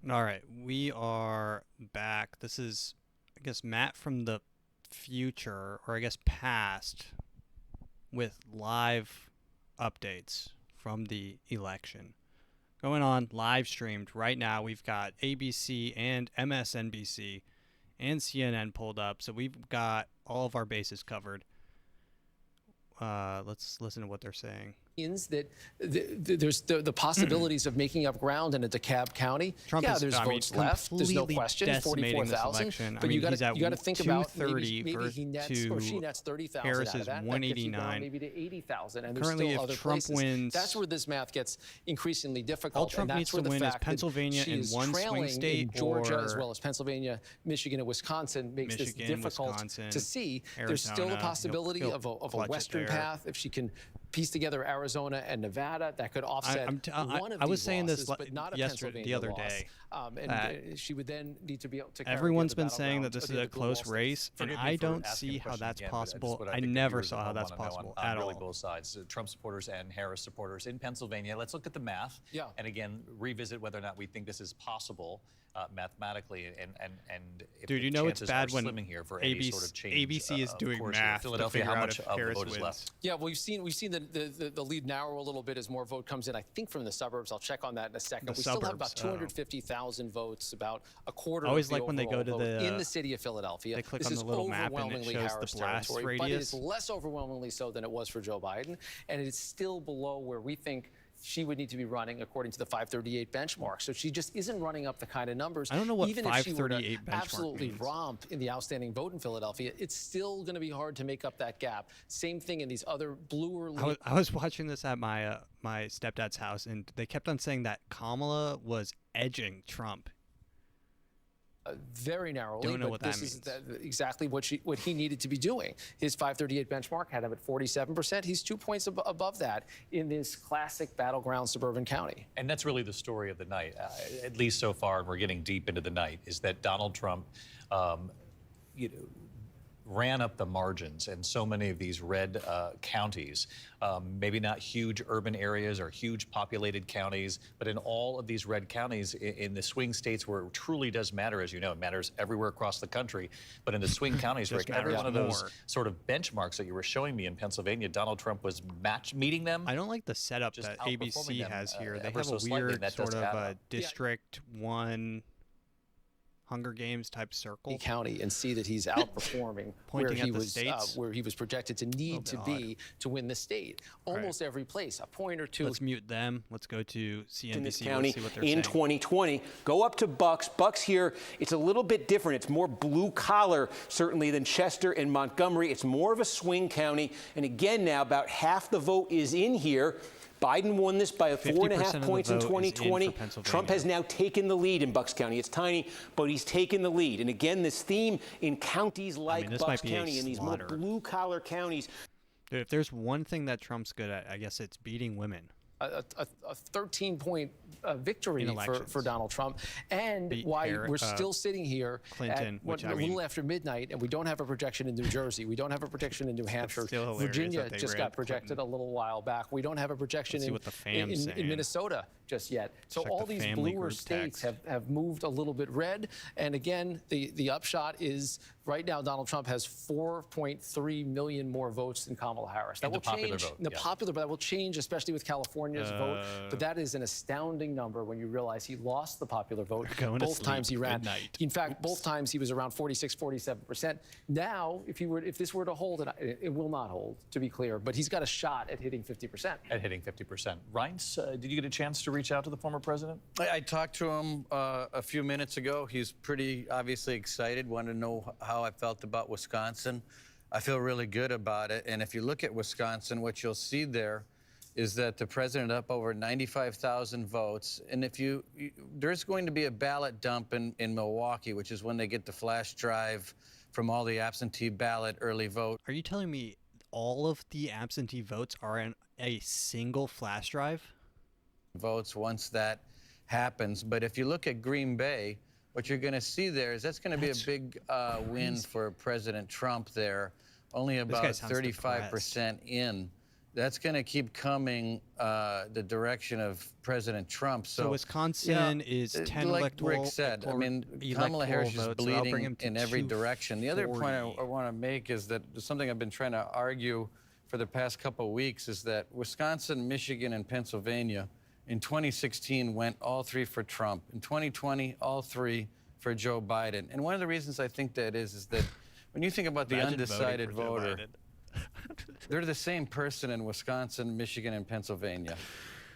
All right, we are back. This is, I guess, Matt from the future, or I guess past, with live updates from the election. Going on live streamed right now. We've got ABC and MSNBC and CNN pulled up, so we've got all of our bases covered. Let's listen to what they're saying. That there's the possibilities of making up ground in a DeKalb County. Trump yeah, is, there's votes left. There's no question. 44,000. But you got to think about maybe he nets or she nets 30,000 Harris out of is that. 189. Maybe to 80,000. And there's Currently, still if other Trump places. wins, that's where this math gets increasingly difficult. All Trump needs to win is Pennsylvania and one swing state, in Georgia, as well as Pennsylvania, Michigan, and Wisconsin makes this difficult to see. There's still the possibility of a Western path if she can piece together Arizona and Nevada. That could offset one of these losses, but not a Pennsylvania the other loss. day. And she would then need to be able to carry everyone's been saying that this is a close race, and I don't see how that's possible. I never saw how that's possible at all. Both sides, Trump supporters and Harris supporters in Pennsylvania. Let's look at the math, and again revisit whether or not we think this is possible mathematically. And if dude, you know it's bad when ABC is doing math to figure out if Harris wins. Yeah, well, we've seen the lead narrow a little bit as more vote comes in. I think from the suburbs. I'll check on that in a second. We still have about 250,000 votes, about a quarter. I always of the like when they go to in the city of Philadelphia. They click on the little map and it shows the blast radius. But it's less overwhelmingly so than it was for Joe Biden, and it's still below where we think she would need to be running according to the 538 benchmark. So she just isn't running up the kind of numbers. I don't know what even 538 if she were to absolutely means. Romp in the outstanding vote in Philadelphia, it's still going to be hard to make up that gap. Same thing in these other bluer. I was watching this at my my stepdad's house, and they kept on saying that Kamala was edging Trump. Very narrowly, don't know but what this that means. Is exactly what he needed to be doing. His 538 benchmark had him at 47%. He's 2 points above that in this classic battleground suburban county. And that's really the story of the night, at least so far, and we're getting deep into the night, is that Donald Trump ran up the margins in so many of these red counties, maybe not huge urban areas or huge populated counties, but in all of these red counties in the swing states where it truly does matter, as you know, it matters everywhere across the country, but in the swing counties, where every one of those sort of benchmarks that you were showing me in Pennsylvania, Donald Trump was meeting them. I don't like the setup that ABC has here. They have a weird sort of a District 1 Hunger Games type circle county and see that he's outperforming where he was projected to need to be to win the state. Almost every place, a point or two. Let's mute them. Let's go to CNBC. In this county see what they're in saying. 2020, go up to Bucks. Bucks here, it's a little bit different. It's more blue collar certainly than Chester and Montgomery. It's more of a swing county, and again now about half the vote is in here. Biden won this by 4.5 points in 2020. Trump has now taken the lead in Bucks County. It's tiny, but he's taken the lead. And again, this theme in counties like Bucks County and these more blue-collar counties. Dude, if there's one thing that Trump's good at, I guess it's beating women. A 13-point victory for Donald Trump, and why we're still sitting here Clinton, at a little after midnight, and we don't have a projection in New Jersey. We don't have a projection in New Hampshire. Virginia just got projected a little while back. We don't have a projection in Minnesota just yet. So all these bluer states have moved a little bit red. And again, the upshot is right now Donald Trump has 4.3 million more votes than Kamala Harris. That will change. The popular, but that will change, especially with California's vote. But that is an astounding number when you realize he lost the popular vote both times he ran. In fact, both times he was around 46, 47%. Now, if this were to hold, it will not hold, to be clear. But he's got a shot at hitting 50%. At hitting 50%. Reince, did you get a chance to reach out to the former president? I talked to him a few minutes ago. He's pretty obviously excited, wanted to know how I felt about Wisconsin. I feel really good about it. And if you look at Wisconsin, what you'll see there is that the president up over 95,000 votes. And if there's going to be a ballot dump in Milwaukee, which is when they get the flash drive from all the absentee ballot early vote. Are you telling me all of the absentee votes are in a single flash drive? Votes once that happens. But if you look at Green Bay, what you're going to see there is that's going to be a big win for President Trump there. Only about 35% in that's going to keep coming the direction of President Trump. So Wisconsin is 10 like electoral. Rick said, I mean, Kamala Harris is bleeding in every direction. The other point I want to make is that something I've been trying to argue for the past couple of weeks is that Wisconsin, Michigan, and Pennsylvania in 2016 went all three for Trump. In 2020, all three for Joe Biden. And one of the reasons I think that is that when you think about the undecided voter, they're the same person in Wisconsin, Michigan, and Pennsylvania.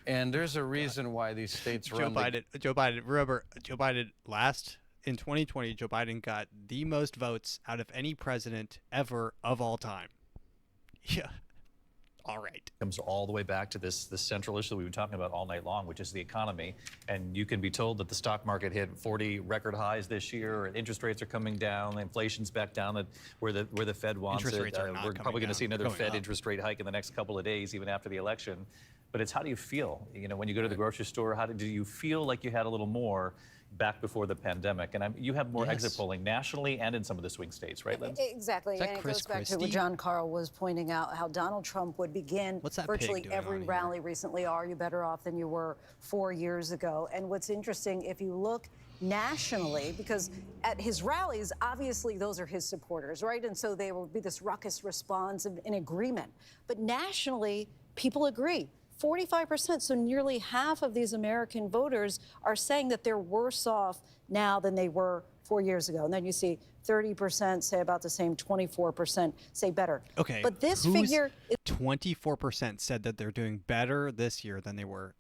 And there's a reason why these states run. Joe Biden, remember, Joe Biden in 2020, Joe Biden got the most votes out of any president ever of all time. Yeah. All right. Comes all the way back to this central issue that we've been talking about all night long, which is the economy. And you can be told that the stock market hit 40 record highs this year, and interest rates are coming down, inflation's back down at where the Fed wants interest it. Rates are not we're probably going to see another Fed up. interest rate hike in the next couple of days, even after the election. But it's how do you feel? You know, when you go to the grocery store, do you feel like you had a little more back before the pandemic? And you have more exit polling nationally and in some of the swing states, right, Lynn? Exactly. And it goes back to what John Carl was pointing out, how Donald Trump would begin virtually every rally recently. Are you better off than you were 4 years ago? And what's interesting, if you look nationally, because at his rallies, obviously those are his supporters, right? And so there will be this ruckus response in agreement. But nationally, people agree. 45%, so nearly half of these American voters are saying that they're worse off now than they were 4 years ago. And then you see 30% say about the same, 24% say better. Okay. But this figure... 24% said that they're doing better this year than they were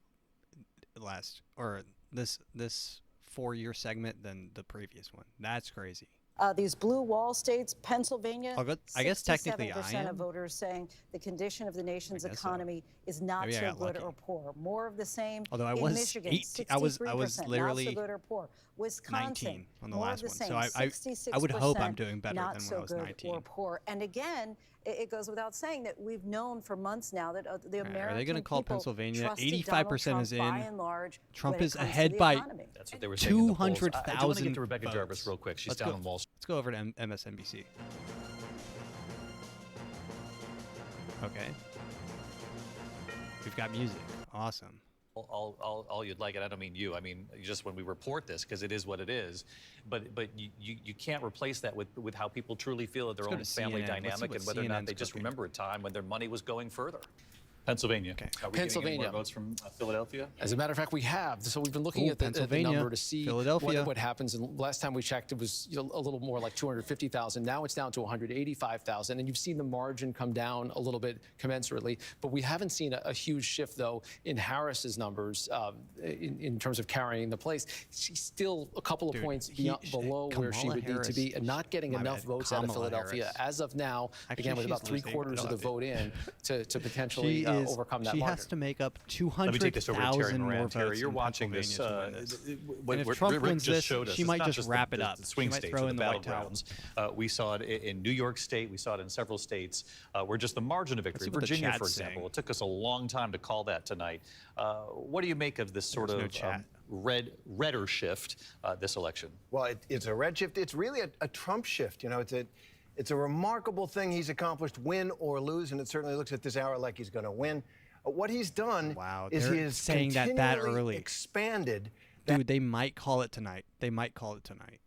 this 4-year segment than the previous one. That's crazy. These blue wall states, Pennsylvania, I guess technically 67% of voters saying the condition of the nation's economy is not so good or poor. More of the same. Although I in was Michigan, 18, I was literally not so good or poor. Wisconsin, 19 on the more last of the one. same, So I would hope I'm doing better not than so when I was good 19. or poor. And again, it goes without saying that we've known for months now that the American Are they going to call people Pennsylvania? trusted 85% is in. By and large, Trump is ahead by That's what they were saying in the polls. 200,000 I do want to get to Rebecca votes. Jarvis real quick. She's down on Wall Street. Let's go over to MSNBC. Okay. We've got music. Awesome. All you'd like, and I don't mean you, I mean just when we report this, because it is what it is, but you can't replace that with how people truly feel at their own family dynamic and whether or not they just remember a time when their money was going further. Pennsylvania. Okay. Are we getting any more votes from Philadelphia? As a matter of fact, we have. So we've been looking at the number to see what happens. And last time we checked, it was a little more like 250,000. Now it's down to 185,000. And you've seen the margin come down a little bit commensurately. But we haven't seen a huge shift, though, in Harris's numbers in terms of carrying the place. She's still a couple of points below where she would need to be and not getting enough votes out of Philadelphia. As of now, again, with about 3/4 of the vote in to potentially overcome that margin. She margin. has to make up 200,000 more votes. Terry, you're watching this. If Trump wins this, she might just wrap it up. The swing states, throw in the battlegrounds. We saw it in New York State. We saw it in several states where just the margin of victory. Virginia, for example, it took us a long time to call that tonight. What do you make of this sort of redder shift this election? Well, it's a red shift. It's really a Trump shift. You know, it's a remarkable thing he's accomplished, win or lose, and it certainly looks at this hour like he's going to win. What he's done is he has saying that early expanded. Dude, they might call it tonight. They might call it tonight.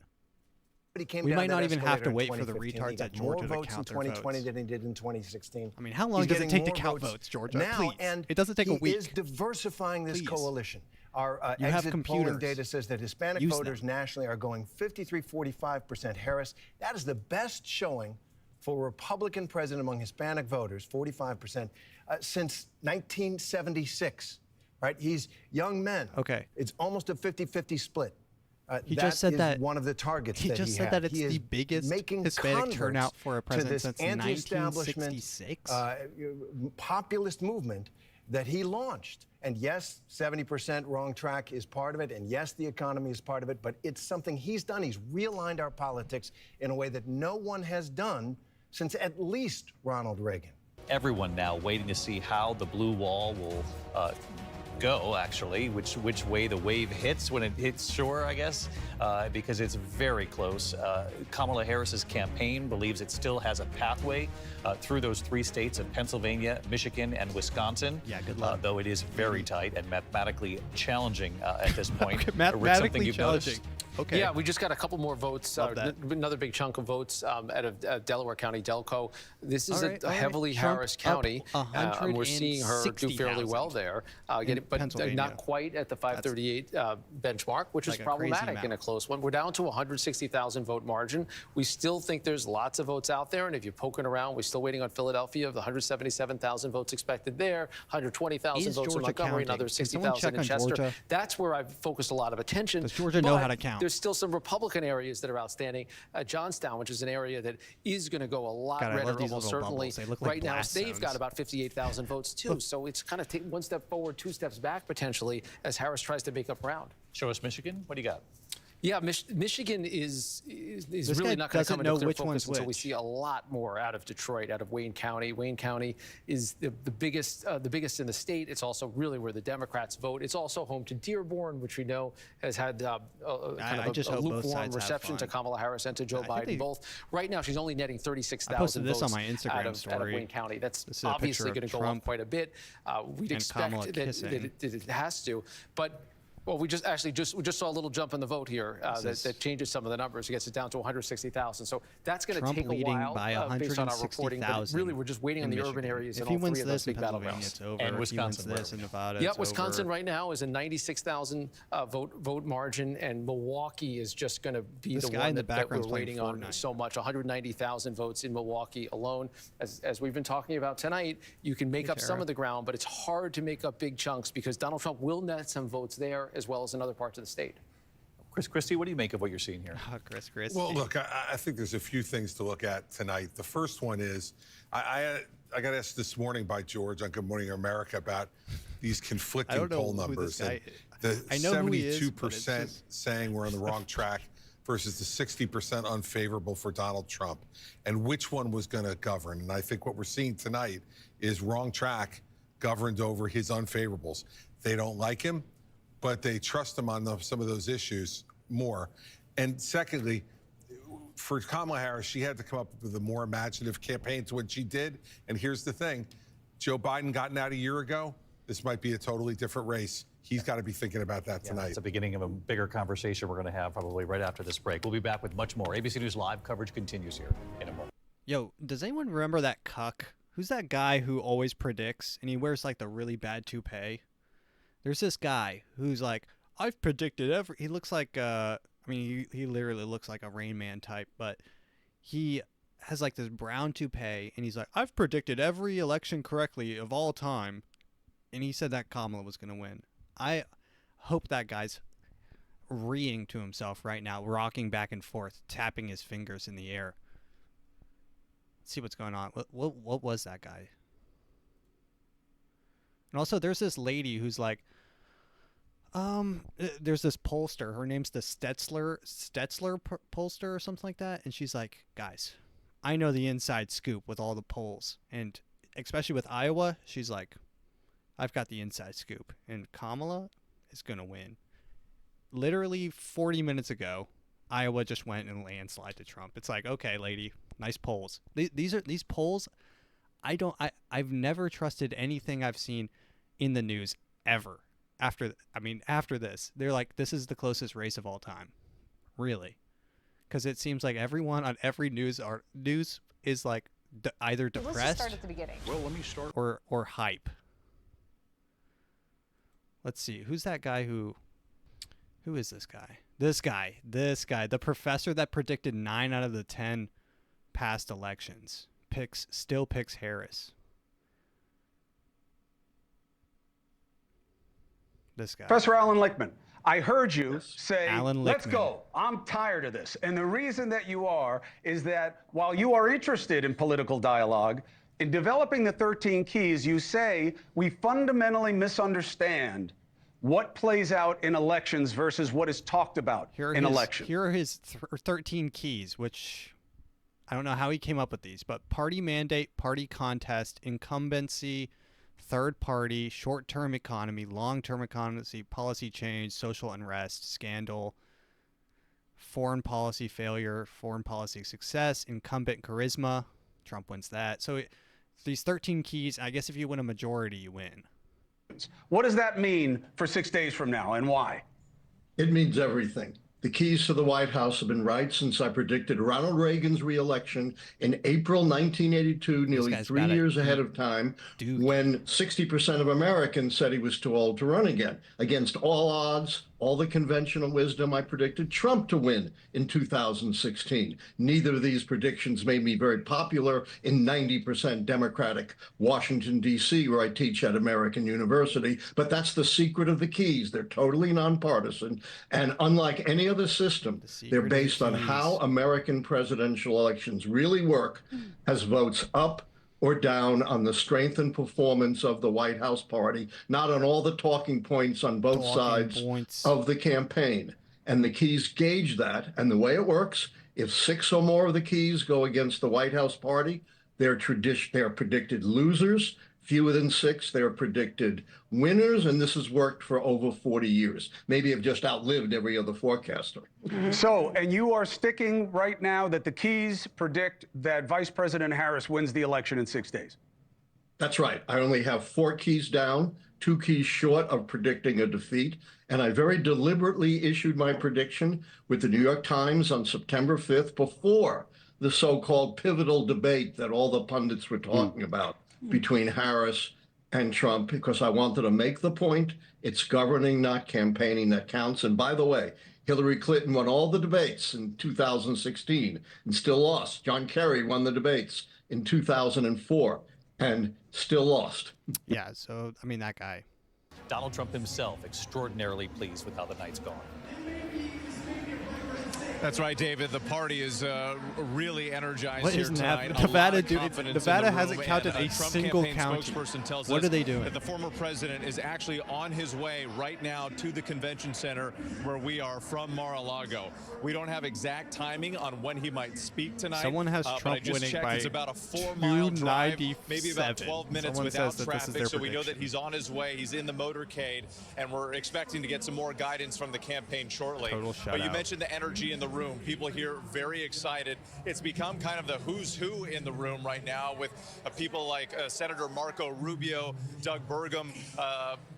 We might not even have to wait for the retards at Georgia to count their votes. More votes in 2020 than he did in 2016. I mean, how long does it take to count votes, Georgia? Now, please. And it doesn't take a week. He is diversifying this coalition. Our exit polling data says that Hispanic voters nationally are going 53-45% Harris. That is the best showing for a Republican president among Hispanic voters, 45%, since 1976. Right? He's young men. Okay. It's almost a 50-50 split. He just said that one of the targets he that just said that it's the biggest Hispanic turnout for a president since anti-establishment 1966. Populist movement that he launched. And yes, 70% wrong track is part of it. And yes, the economy is part of it. But it's something he's done. He's realigned our politics in a way that no one has done since at least Ronald Reagan. Everyone now waiting to see how the blue wall will go, actually, which way the wave hits when it hits shore, I guess, because it's very close. Kamala Harris's campaign believes it still has a pathway through those 3 states of Pennsylvania, Michigan, and Wisconsin. Yeah, good luck. Though it is very tight and mathematically challenging at this point. Okay, mathematically challenging. Okay. Yeah, we just got a couple more votes, another big chunk of votes out of Delaware County, Delco. This is a heavily Harris County. We're seeing her do fairly well there, but not quite at the 538 benchmark, which is problematic in a close one. We're down to a 160,000 vote margin. We still think there's lots of votes out there, and if you're poking around, we're still waiting on Philadelphia, the 177,000 votes expected there, 120,000 votes in Montgomery, another 60,000 in Chester. Georgia? That's where I've focused a lot of attention. Does Georgia know how to count? There's still some Republican areas that are outstanding. Johnstown, which is an area that is going to go a lot redder, almost certainly. Right now, they've got about 58,000 votes, too. So it's kind of take 1 step forward, 2 steps back, potentially, as Harris tries to make up ground. Show us Michigan. What do you got? Yeah, Michigan is really not going to come into clear focus until we see a lot more out of Detroit, out of Wayne County. Wayne County is the biggest in the state. It's also really where the Democrats vote. It's also home to Dearborn, which we know has had a lukewarm reception to Kamala Harris and to Joe Biden. Both right now, she's only netting 36,000 votes on my Instagram out of Wayne County. That's obviously going to go up quite a bit. We'd expect that it has to, but. Well, we just saw a little jump in the vote here that changes some of the numbers. It gets it down to 160,000. So that's going to take a while based on our reporting. But really, we're just waiting on the urban areas in all 3 of those big battlegrounds. And Wisconsin, and Nevada. Yeah, Wisconsin right now is a 96,000 vote margin, and Milwaukee is just going to be the one that we're waiting on so much. 190,000 votes in Milwaukee alone. As we've been talking about tonight, you can make up some of the ground, but it's hard to make up big chunks because Donald Trump will net some votes there, as well as in other parts of the state. Chris Christie, what do you make of what you're seeing here? Chris Christie. Well, look, I think there's a few things to look at tonight. The first one is, I got asked this morning by George on Good Morning America about these conflicting poll numbers. And the 72% saying we're on the wrong track versus the 60% unfavorable for Donald Trump, and which one was going to govern. And I think what we're seeing tonight is wrong track governed over his unfavorables. They don't like him, but they trust him on some of those issues more. And secondly, for Kamala Harris, she had to come up with a more imaginative campaign to what she did. And here's the thing, Joe Biden gotten out a year ago. This might be a totally different race. He's got to be thinking about that tonight. It's the beginning of a bigger conversation we're going to have probably right after this break. We'll be back with much more. ABC News Live coverage continues here in a moment. Yo, does anyone remember that cuck? Who's that guy who always predicts and he wears like the really bad toupee? There's this guy who's like, I've predicted he looks like, he literally looks like a Rain Man type, but he has like this brown toupee and he's like, I've predicted every election correctly of all time. And he said that Kamala was going to win. I hope that guy's reeing to himself right now, rocking back and forth, tapping his fingers in the air. Let's see what's going on. What was that guy? And also, there's this lady who's like, there's this pollster. Her name's the Stetzler pollster or something like that. And she's like, guys, I know the inside scoop with all the polls. And especially with Iowa, she's like, I've got the inside scoop. And Kamala is going to win. Literally 40 minutes ago, Iowa just went and landslide to Trump. It's like, okay, lady, nice polls. These polls, I've never trusted anything I've seen in the news ever. After this, they're like, this is the closest race of all time, really, because it seems like everyone on every news is like either depressed. Let's start at the beginning. Well, let me start. Or hype. Let's see, who's that guy who is this guy? This guy, the professor that predicted 9 out of the 10 past elections still picks Harris. This guy. Professor Alan Lichtman, I heard you say, let's go. I'm tired of this. And the reason that you are is that while you are interested in political dialogue, in developing the 13 keys, you say we fundamentally misunderstand what plays out in elections versus what is talked about in elections. Here are his 13 keys, which I don't know how he came up with these, but party mandate, party contest, incumbency, third party, short-term economy, long-term policy change, social unrest, scandal, foreign policy failure, foreign policy success, incumbent charisma. Trump wins that. So these 13 keys, I guess if you win a majority, you win. What does that mean for 6 days from now, and why? It means everything. The keys to the White House have been right since I predicted Ronald Reagan's reelection in April 1982, nearly 3 years ahead of time, when 60% of Americans said he was too old to run again. Against all odds, all the conventional wisdom, I predicted Trump to win in 2016. Neither of these predictions made me very popular in 90% Democratic Washington, D.C., where I teach at American University. But that's the secret of the keys. They're totally nonpartisan. And unlike any other system, they're based on how American presidential elections really work as votes up or down on the strength and performance of the White House party, not on all the talking points on both sides of the campaign. And the keys gauge that. And the way it works, if 6 or more of the keys go against the White House party, they're predicted losers. Fewer than 6, they're predicted winners, and this has worked for over 40 years. Maybe I've just outlived every other forecaster. So, and you are sticking right now that the keys predict that Vice President Harris wins the election in 6 days? That's right. I only have 4 keys down, 2 keys short of predicting a defeat, and I very deliberately issued my prediction with the New York Times on September 5th before the so-called pivotal debate that all the pundits were talking about between Harris and Trump, because I wanted to make the point, it's governing, not campaigning, that counts. And by the way, Hillary Clinton won all the debates in 2016 and still lost. John Kerry won the debates in 2004 and still lost. Yeah, so, I mean, that guy. Donald Trump himself extraordinarily pleased with how the night's gone. That's right, David. The party is really energized here tonight. Nevada hasn't counted a single county. What are they doing? That the former president is actually on his way right now to the convention center where we are from Mar-a-Lago. We don't have exact timing on when he might speak tonight. Someone has Trump winning by it's about a 4-mile drive, maybe about 12 minutes without traffic. So we know that he's on his way. He's in the motorcade, and we're expecting to get some more guidance from the campaign shortly. But you mentioned the energy in the room. People here very excited. It's become kind of the who's who in the room right now, with people like Senator Marco Rubio, Doug Burgum,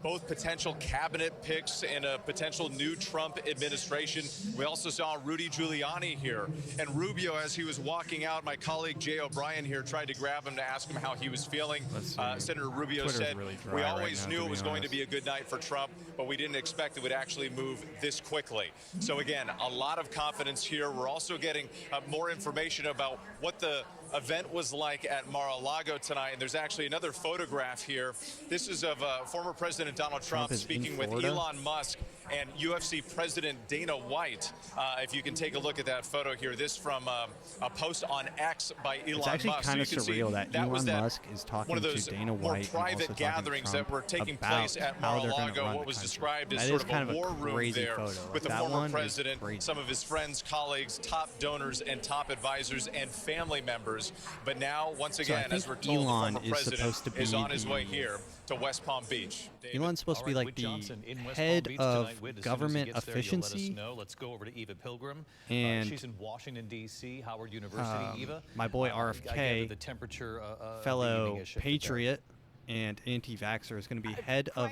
both potential cabinet picks in a potential new Trump administration. We also saw Rudy Giuliani here. And Rubio, as he was walking out, my colleague Jay O'Brien here tried to grab him to ask him how he was feeling. Senator Rubio Twitter's said, really dry we always right now, knew it was going to be a good night for Trump, but we didn't expect it would actually move this quickly. So again, a lot of confidence here. We're also getting more information about what the event was like at Mar-a-Lago tonight. And there's actually another photograph here. This is of former President Donald Trump speaking with Elon Musk and UFC President Dana White. If you can take a look at that photo here, this from a post on X by Elon Musk. It's actually kind of surreal that Elon Musk is talking to Dana White. More private gatherings that were taking place at Mar-a-Lago, what was described as sort of a war room there with the former president, some of his friends, colleagues, top donors, and top advisors and family members. But now, once again, as we're told, Elon the former president is on his way here to West Palm Beach. Elon's supposed to be like the head of government efficiency. Let's go over to Eva Pilgrim. And she's in Washington, D.C., Howard University. Eva, my boy RFK, the temperature, fellow patriot and anti-vaxxer, is going to be head of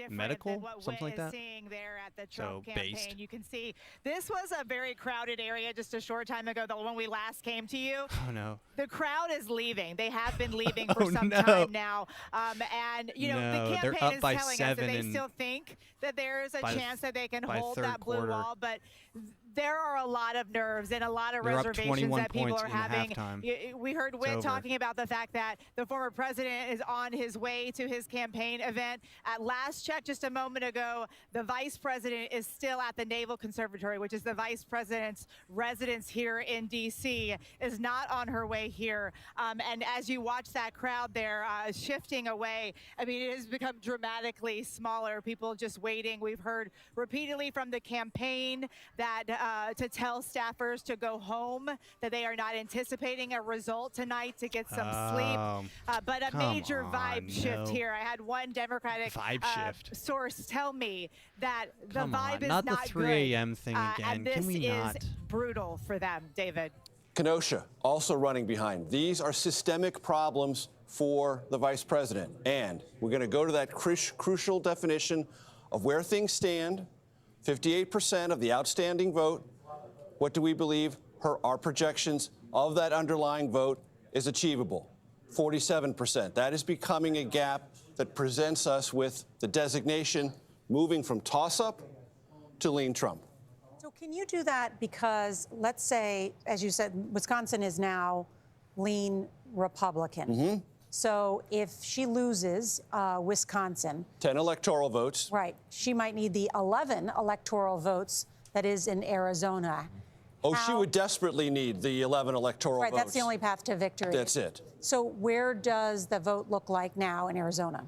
medical, something like that. There at the Trump campaign. You can see this was a very crowded area just a short time ago, when we last came to you. Oh no. The crowd is leaving. They have been leaving for some time now. And you know, the campaign is telling us that they still think that there is a chance that they can hold that blue wall, but there are a lot of nerves and a lot of reservations that people are having. We heard Whit talking about the fact that the former president is on his way to his campaign event. At last check just a moment ago, the vice president is still at the Naval Conservatory, which is the vice president's residence here in D.C., is not on her way here. And as you watch that crowd there shifting away, I mean, it has become dramatically smaller. People just waiting. We've heard repeatedly from the campaign that to tell staffers to go home, that they are not anticipating a result tonight, to get some sleep. But a major vibe shift here. I had one Democratic source tell me that the vibe is not the 3 a.m. thing again. And this Can we is brutal for them, David. Kenosha also running behind. These are systemic problems for the vice president. And we're going to go to that crucial definition of where things stand. 58% of the outstanding vote. What do we believe our projections of that underlying vote is achievable? 47%. That is becoming a gap that presents us with the designation moving from toss-up to lean Trump. So can you do that because, let's say, as you said, Wisconsin is now lean Republican. Mm-hmm. So if she loses Wisconsin... 10 electoral votes. Right. She might need the 11 electoral votes that is in Arizona. Oh, she would desperately need the 11 electoral votes. Right, that's the only path to victory. That's it. So where does the vote look like now in Arizona?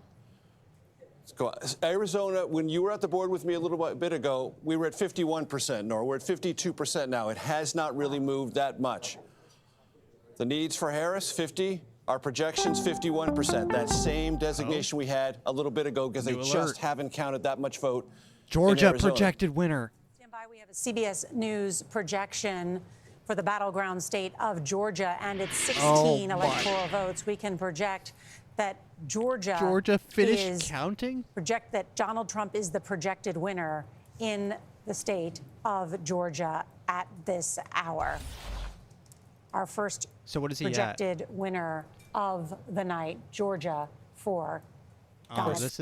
Arizona, when you were at the board with me a little bit ago, we were at 51%, Nora. We're at 52% now. It has not really moved that much. The needs for Harris, 50. Our projections, 51%. That same designation we had a little bit ago because they just haven't counted that much vote. Georgia projected winner. Stand by. We have a CBS News projection for the battleground state of Georgia and its 16 electoral votes. We can project that Georgia finished counting? Project that Donald Trump is the projected winner in the state of Georgia at this hour. Our first projected winner of the night, Georgia, for Donald. This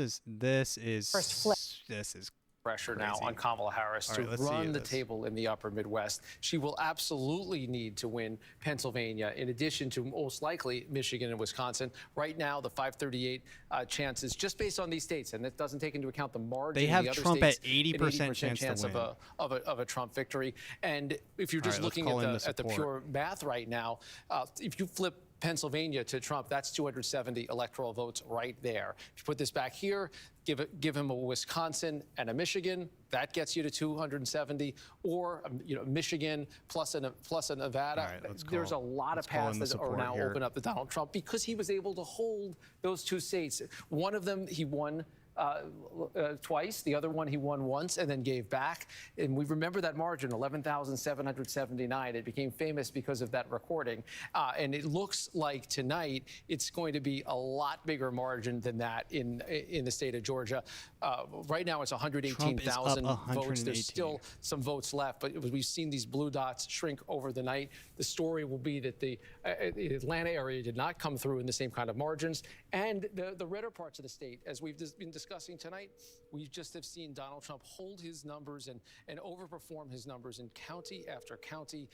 is first flip. This is pressure now on Kamala Harris to run the table in the upper Midwest. She will absolutely need to win Pennsylvania, in addition to most likely Michigan and Wisconsin. Right now, the 538 chances, just based on these states, and that doesn't take into account the margin. They have the other Trump states, at 80% chance to win. of a Trump victory. And if you're just looking at the pure math right now, if you flip Pennsylvania to Trump, that's 270 electoral votes right there. If you put this back here, give him a Wisconsin and a Michigan, that gets you to 270, or Michigan plus a Nevada. There's a lot of paths that are now open up to Donald Trump because he was able to hold those two states. One of them he won twice. The other one he won once and then gave back. And we remember that margin, 11,779. It became famous because of that recording. And it looks like tonight it's going to be a lot bigger margin than that in the state of Georgia. Right now it's 118,000 votes. There's still some votes left, but we've seen these blue dots shrink over the night. The story will be that the Atlanta area did not come through in the same kind of margins. And the redder parts of the state, as we've been discussing tonight, we just have seen Donald Trump hold his numbers and overperform his numbers in county after county,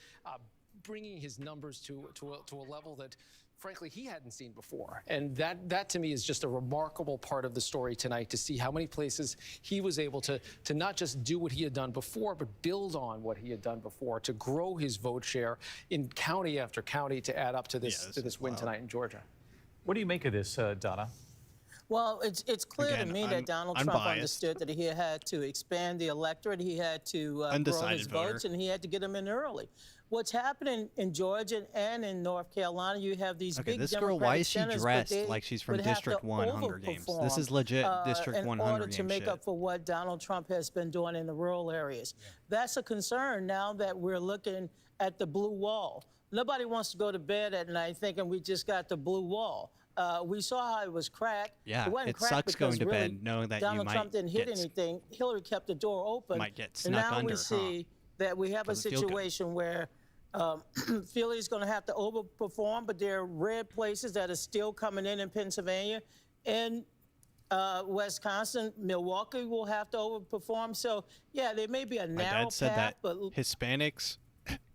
bringing his numbers to a level that, frankly, he hadn't seen before. And that to me is just a remarkable part of the story tonight, to see how many places he was able to not just do what he had done before, but build on what he had done before, to grow his vote share in county after county to add up to this win tonight in Georgia. What do you make of this, Donna? Well, it's clear to me that Donald Trump understood that he had to expand the electorate, he had to grow his votes, and he had to get them in early. What's happening in Georgia and in North Carolina, you have these big this Democratic girl, why is she centers, dressed like she's from District 1 Hunger Games? This is legit District 1 Hunger Games in order to make up for what Donald Trump has been doing in the rural areas. Yeah. That's a concern now that we're looking at the blue wall. Nobody wants to go to bed at night thinking we just got the blue wall. We saw how it was cracked. Yeah, it sucks going to bed knowing that Donald Trump didn't hit anything. Hillary kept the door open. Might get snuck and now under, we see that we have a situation where Philly's going to have to overperform, but there are red places that are still coming in Pennsylvania. In Wisconsin, Milwaukee will have to overperform. So, yeah, there may be a narrow path. My dad said that Hispanics...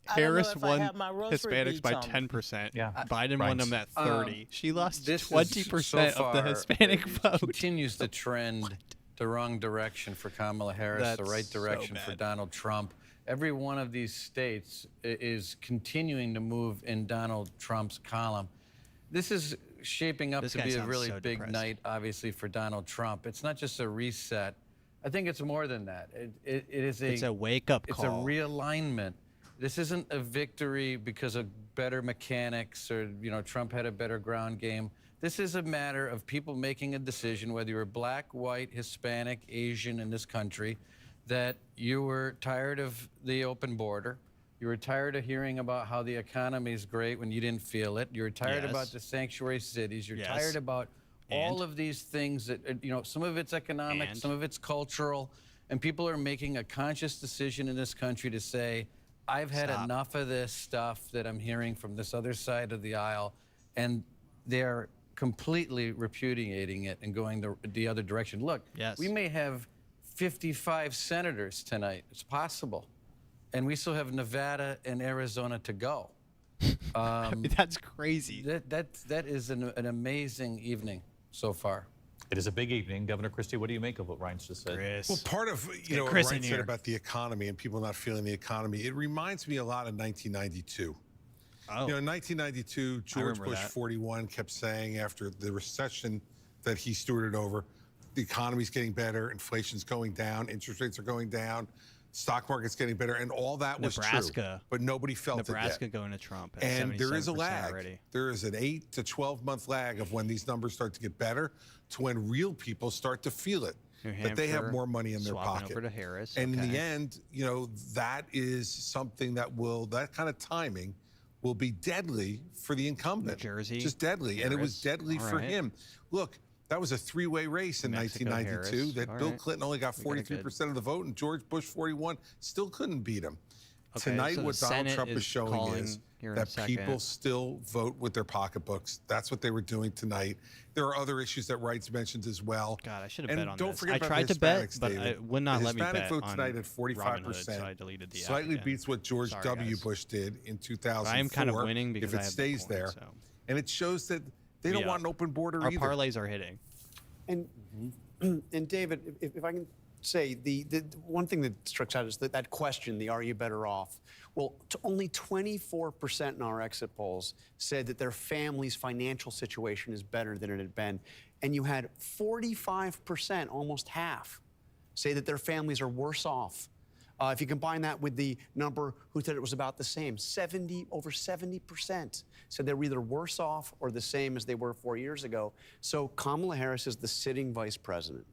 Harris won Hispanics by 10%. Yeah. Biden won them at 30. She lost 20% of the Hispanic vote. Continues to trend the wrong direction for Kamala Harris, the right direction for Donald Trump. Every one of these states is continuing to move in Donald Trump's column. This is shaping up to be a really big night, obviously, for Donald Trump. It's not just a reset. I think it's more than that. It is it's a wake-up call. It's a realignment. This isn't a victory because of better mechanics or, you know, Trump had a better ground game. This is a matter of people making a decision, whether you're black, white, Hispanic, Asian in this country, that you were tired of the open border. You were tired of hearing about how the economy is great when you didn't feel it. You were tired about the sanctuary cities. You're tired about all of these things that, you know, some of it's economic, some of it's cultural, and people are making a conscious decision in this country to say, I've had enough of this stuff that I'm hearing from this other side of the aisle, and they're completely repudiating it and going the other direction. Look, we may have 55 senators tonight. It's possible. And we still have Nevada and Arizona to go. That's crazy. That is an amazing evening so far. It is a big evening. Governor Christie, what do you make of what Reince just said? Well, part of, you know, what Reince said about the economy and people not feeling the economy, it reminds me a lot of 1992. Oh. You know, in 1992, George Bush 41 kept saying after the recession that he stewarded over, the economy's getting better, inflation's going down, interest rates are going down, stock market's getting better, and all that was true. But nobody felt it yet. Nebraska going to Trump. And there is a lag. Already. There is an 8 to 12-month lag of when these numbers start to get better to when real people start to feel it. That they have more money in their pocket. Over to Harris. And in the end, you know, that is something that will, that kind of timing will be deadly for the incumbent. New Jersey. Just deadly. Harris. And it was deadly for him. Look, that was a three-way race in 1992 that Bill Clinton only got 43% of the vote, and George Bush 41 still couldn't beat him. Tonight, what Donald Trump is showing is that people still vote with their pocketbooks. That's what they were doing tonight. There are other issues that Wrights mentioned as well. God, I should have bet on don't this. forget I about tried the to bet, Hispanics, but David. it would not let me bet Hispanic vote on tonight at 45%. So I deleted the app slightly again. beats what George W. Bush did in 2004. I am kind of winning because if it stays there. So. And it shows that they don't want an open border either. Our parlays are hitting. And David, if I can say, the one thing that strikes out is that question, the are you better off? Well, only 24% in our exit polls said that their family's financial situation is better than it had been. And you had 45%, almost half, say that their families are worse off. If you combine that with the number who said it was about the same, over 70% said they were either worse off or the same as they were 4 years ago. So Kamala Harris is the sitting vice president.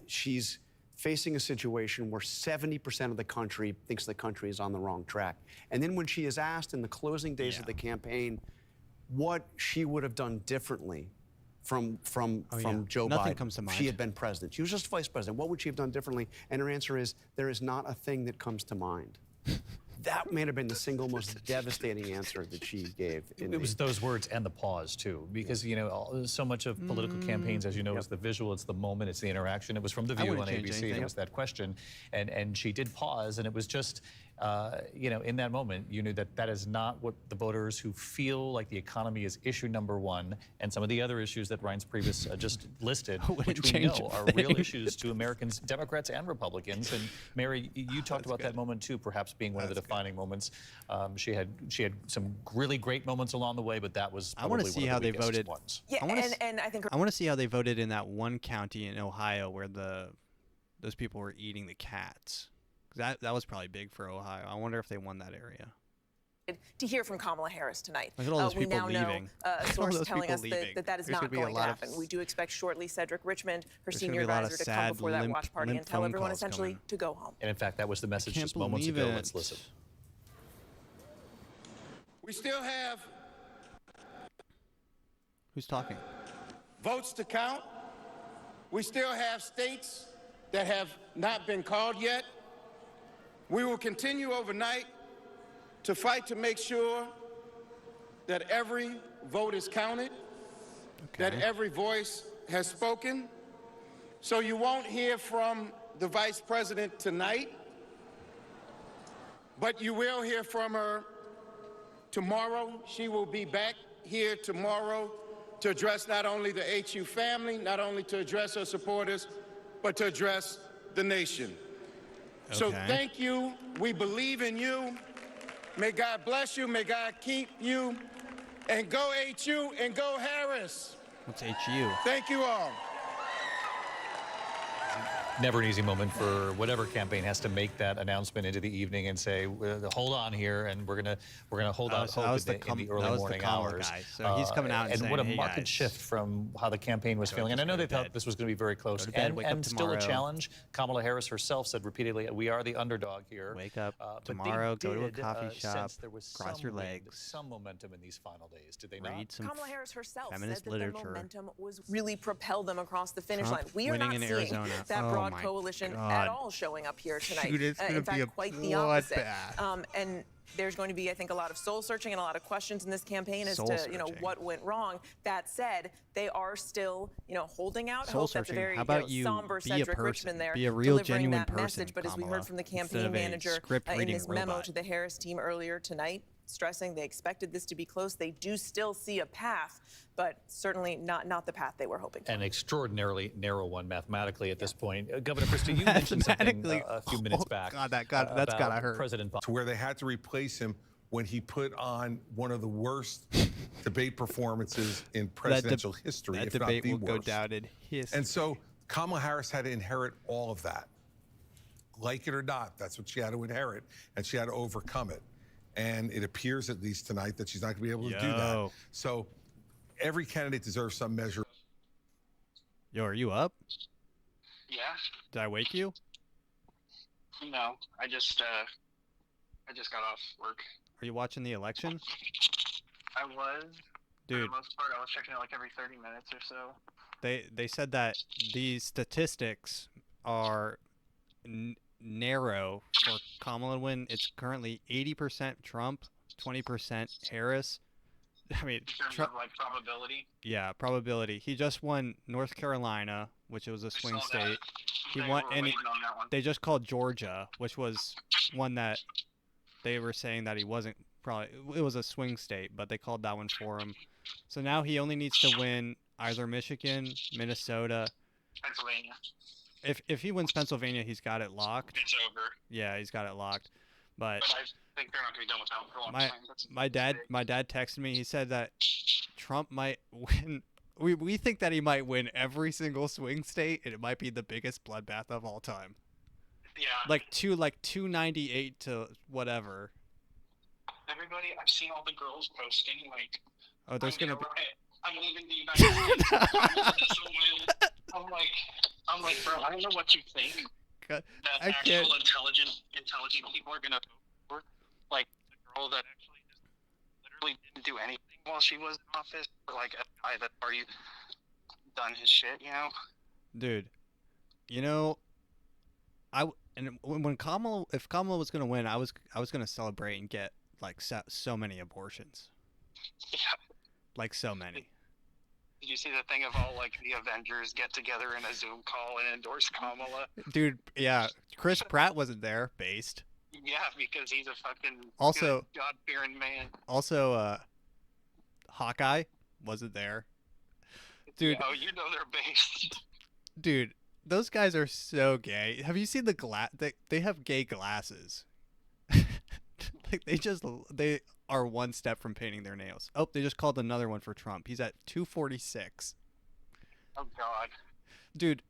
She's facing a situation where 70% of the country thinks the country is on the wrong track. And then when she is asked in the closing days of the campaign what she would have done differently from Joe Nothing Biden, comes to mind. She had been president. She was just vice president. What would she have done differently? And her answer is, there is not a thing that comes to mind. That may have been the single most devastating answer that she gave. It was those words and the pause, too, because, you know, so much of political campaigns, as you know, is the visual, it's the moment, it's the interaction. It was from The View on ABC. There was that question. And she did pause, and it was just, you know, in that moment, you knew that that is not what the voters who feel like the economy is issue number one, and some of the other issues that Reince previous just listed, which we know are real issues to Americans, Democrats and Republicans. And Mary, you talked about that moment, too, perhaps being one of the defining moments. She had some really great moments along the way, but that was probably I want to see how they voted. Ones. Yeah, and I think I want to see how they voted in that one county in Ohio where those people were eating the cats. That was probably big for Ohio. I wonder if they won that area. To hear from Kamala Harris tonight. Look at all those we people now leaving. know a source telling us that is not going to happen. We do expect shortly Cedric Richmond, her senior advisor, to come before that watch party and tell everyone essentially to go home. And in fact, that was the message just moments ago. Let's listen. We still have... Who's talking? Votes to count. We still have states that have not been called yet. We will continue overnight to fight to make sure that every vote is counted, that every voice has spoken. So you won't hear from the vice president tonight, but you will hear from her tomorrow. She will be back here tomorrow to address not only the HU family, not only to address her supporters, but to address the nation. So thank you. We believe in you. May God bless you. May God keep you. And go HU and go Harris. What's HU? Thank you all. Never an easy moment for whatever campaign has to make that announcement into the evening and say, hold on here, and we're gonna hold out hope in the early morning hours. Guy. So he's coming out and saying, what a hey marked guys, shift from how the campaign was feeling. And I know they thought this was going to be very close and still a challenge. Kamala Harris herself said repeatedly, we are the underdog here. Wake up tomorrow, go to a coffee shop, cross your legs. Some momentum in these final days, did they not? Read some Kamala Harris herself said that literature. the momentum was really propelled them across the finish line. We are winning not in seeing Arizona. that broad coalition at all showing up here tonight. In fact, quite the opposite. And there's going to be, I think, a lot of soul searching and a lot of questions in this campaign as to, what went wrong. That said, they are still, holding out hope. That's a very somber Cedric Richmond there, be a real, delivering genuine that person, message. But as we heard from the campaign campaign manager in his memo to the Harris team earlier tonight, stressing they expected this to be close. They do still see a path, but certainly not the path they were hoping for. An extraordinarily narrow one mathematically at this point. Governor Christie, you mentioned something a few minutes back. God, that's gotta hurt. President Biden. To where they had to replace him when he put on one of the worst debate performances in presidential history, if not the debate will worst. go down in history. And so Kamala Harris had to inherit all of that. Like it or not, that's what she had to inherit, and she had to overcome it. And it appears, at least tonight, that she's not going to be able to do that. So every candidate deserves some measure. Yo, are you up? Yeah. Did I wake you? No, I just got off work. Are you watching the election? I was. Dude. For the most part, I was checking it like every 30 minutes or so. They said that these statistics are narrow for Kamala to win. It's currently 80% Trump, 20% Harris. I mean, in terms of like probability. Yeah, probability. He just won North Carolina, which was a swing state. He won, and they just called Georgia, which was one that they were saying that he wasn't probably. It was a swing state, but they called that one for him. So now he only needs to win either Michigan, Minnesota, Pennsylvania. If he wins Pennsylvania, he's got it locked. It's over. Yeah, he's got it locked. But I think they're not going to be done with that for a long time. My dad texted me. He said that Trump might win. We think that he might win every single swing state, and it might be the biggest bloodbath of all time. Yeah. Like 298 to whatever. Everybody, I've seen all the girls posting like. Oh, there's gonna be. I'm leaving the United States. I'm like, bro, I don't know what you think. God, that actual intelligent people are gonna vote for. Like the girl that actually just literally didn't do anything while she was in office, or like a guy that's already done his shit, Dude, if Kamala was gonna win, I was gonna celebrate and get like so many abortions. Yeah. Like so many. Did you see the thing of all like the Avengers get together in a Zoom call and endorse Kamala? Dude, yeah. Chris Pratt wasn't there, based. Yeah, because he's a fucking also God-fearing man. Also, Hawkeye wasn't there. Dude. Oh, they're based. Dude, those guys are so gay. Have you seen the they have gay glasses. Like they are one step from painting their nails. Oh, they just called another one for Trump. He's at 246. Oh, God. Dude,